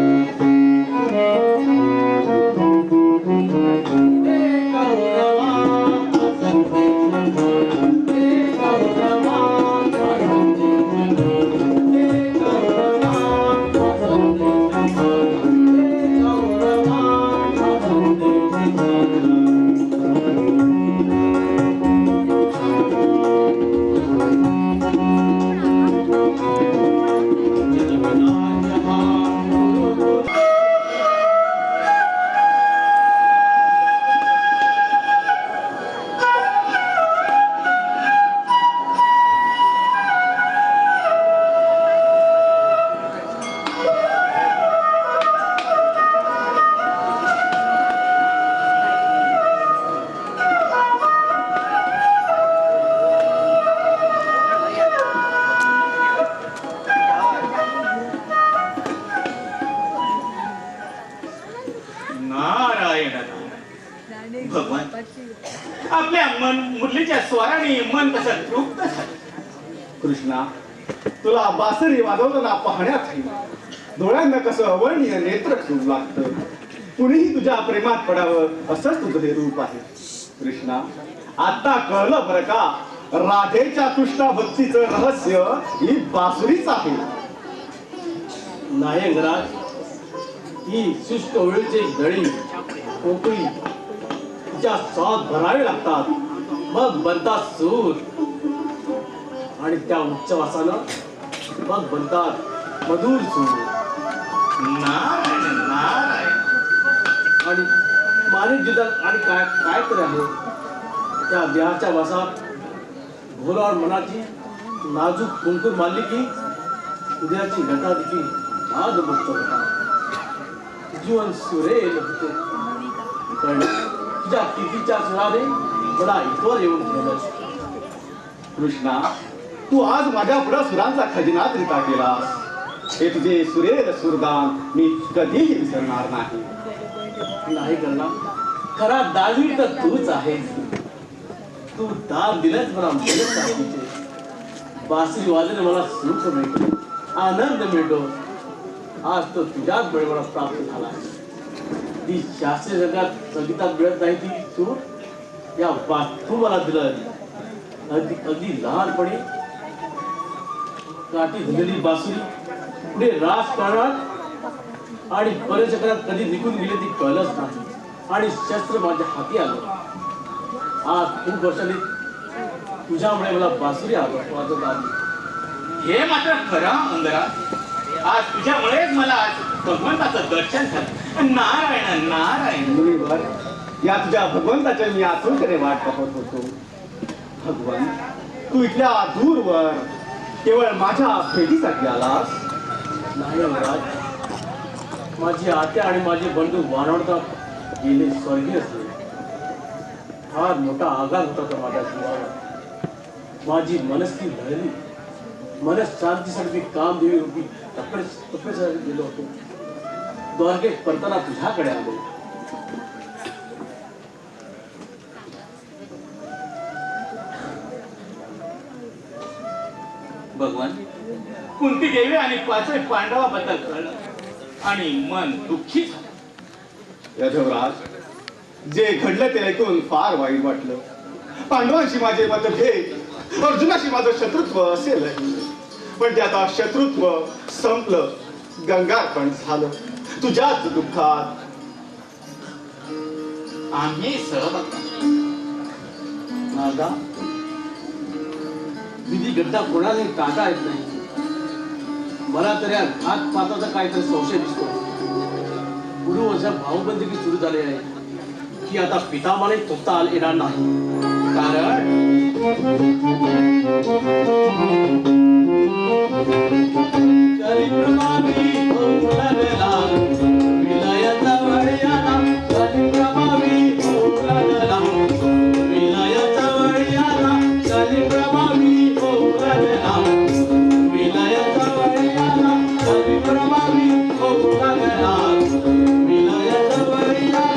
Speaker 8: भगवान, आपल्या मुरलीच्या स्वराने मन कसं तृप्त झालं.
Speaker 7: कृष्णा, तुला बासरी वाजवताना पाहण्यात येईल. डोळ्यांना कसं अवर्णीय नेत्र ठेवू लागतं. कुणीही तुझ्या प्रेमात पडावं असंच तुझं हे रूप आहे. कृष्णा, आता कळलं बरं का, राधेच्या कृष्णा भक्तीचं रहस्य ही बासुरीच आहे.
Speaker 9: नाही अंगराज, ही शुष्क ओळीचे जळी पोकळी तिच्या स्वाद भरावे लागतात. मग बनतात सूर आणि त्या उच्चवासानं मग बनतात मधुर सूर.
Speaker 8: नारायण नारायण.
Speaker 9: आणि माणिक जिद्दात आणि काय काय तरी आहे त्या देहाच्या वासात भोलावर मनाची नाजूक कुंकूर मारली की उद्याची घटा देखील नादमुक्त होता. जीवन सुरेल होते. पण तुझ्या कितीच्या सुराने मला इथवर येऊन ठेवलं.
Speaker 7: कृष्णा, तू आज माझ्या पुढे सुरांचा खजिनाच रिता केलास. हे तुझे सुरेल सुरगान मी कधीही विसरणार नाही.
Speaker 9: नाही करणार, खरा दानवीर तर तूच आहेस. तू दान दिलंच मला मदत करायचे. बासरी वाजले मला सुख मिळतो, आनंद मिळतो. आज तो तुझ्याच बळी मला प्राप्त झाला आहे. ती शास्त्रीय जगात संगीतात मिळत नाही ती सूर या तू मला दिलं. अगदी लहानपणी काठी धरलेली बासुरी पुढे रास करणार आणि पर्यचक्रात कधी निघून गेले ती कळलंच नाही. आणि शस्त्र माझ्या हाती आलं. आज खूप वर्षांनी तुझ्यामुळे मला बासुरी वाजत आली.
Speaker 8: हे मात्र खरं अंगराज. आज तुझ्यामुळेच मला आज भगवंताचं दर्शन झालं. नारायण नारायण.
Speaker 7: मुलीवर या तुझ्या भगवंताच्या मी आतुरतेने वाट पाहत होतो. भगवान, तू इथल्या दूरवर केवळ माझ्या भेटीसाठी आलास?
Speaker 9: नाही अंगराज, माझी आत्या आणि माझे बंधू वानवडतात गेले स्वर्गीय असले. फार मोठा आघात होता तो माझ्या जीवावर. माझी मनस्थिती लढली. मनशांतीसाठी मी कामदेवी रूपी तपस्यासाठी गेलो होतो. द्वारकेत परताना तुझ्याकडे आलो.
Speaker 2: भगवान, कुंती देवी आणि पाचवे पांडवाबद्दल कळलं आणि मन दुःखी झालं.
Speaker 7: यधवराज, जे घडलं ते ऐकून फार वाईट वाटलं. पांडवांशी माझे मतभेद, अर्जुनाशी माझं शत्रुत्व असेल, पण ते आता शत्रुत्व संपलं, गंगार्पण झालं. तुझ्याच दुःखात
Speaker 2: आम्ही सहभाग.
Speaker 9: नारदा, विधी गड्डा कोणालाही टाळता येत नाही. मला तर या घातपाताचा काहीतरी संशय दिसतो. गुरुवंशा भाऊबंदकी सुरू झाली आहे की आता पितामाने थोपता येणार नाही. कारण कलिप्रभावी होऊ लागला, विलयाचा वेळ आला. कलिप्रभावी होऊ लागला, विलयाचा वेळ आला. कलिप्रभावी होऊ लागला, विलयाचा वेळ आला. कलिप्रभावी होऊ लागला, विलयाचा वेळ आला.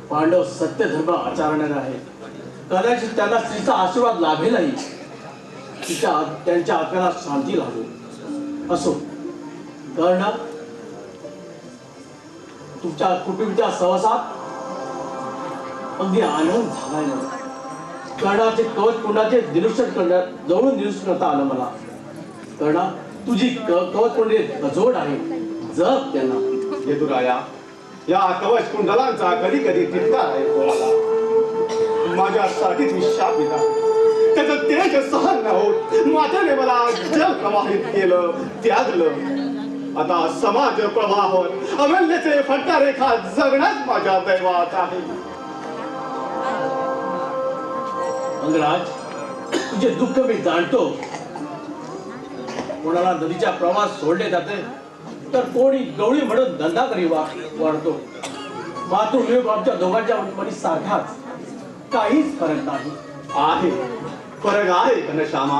Speaker 9: पांडव सत्य धर्म आचरणारे आहेत. कदाचित त्यांना स्त्रीचा आशीर्वाद लाभेलही. त्यांच्या आत्म्याला शांती लाभो. असो कर्ण, तुमच्या कुटुंबाच्या सहवासात अगदी आनंद झालाय ना. कर्णाचे कवच कुंडाचे निरीक्षण करण्यात जवळून निरीक्षण करता आलं मला. कर्णा, तुझी कवच कुंडे गजोड आहे, जप त्यांना.
Speaker 7: यदुराया, या कवच कुंडलांचा कधी कधी तिटकार आहे कोणाला. माझ्यासाठीच मी शाप दिला. त्याचं तेज सहन न होत मातेने मला जल प्रवाहित केलं, त्यागलं. आता समाज प्रवाहावर अमूल्यचे फटका रेखा जगण्यात माझ्या दैवात आहे.
Speaker 9: अंगराज, तुझे दुःख मी जाणतो. कोणाला नदीच्या प्रवास सोडले जाते तर कोणी गवळी म्हणून धंदा करी वाढतो. मातृवियोग आमच्या दोघांच्या मनी सारखाच, काहीच फरक नाही.
Speaker 7: आहे फरक आहे घनश्यामा.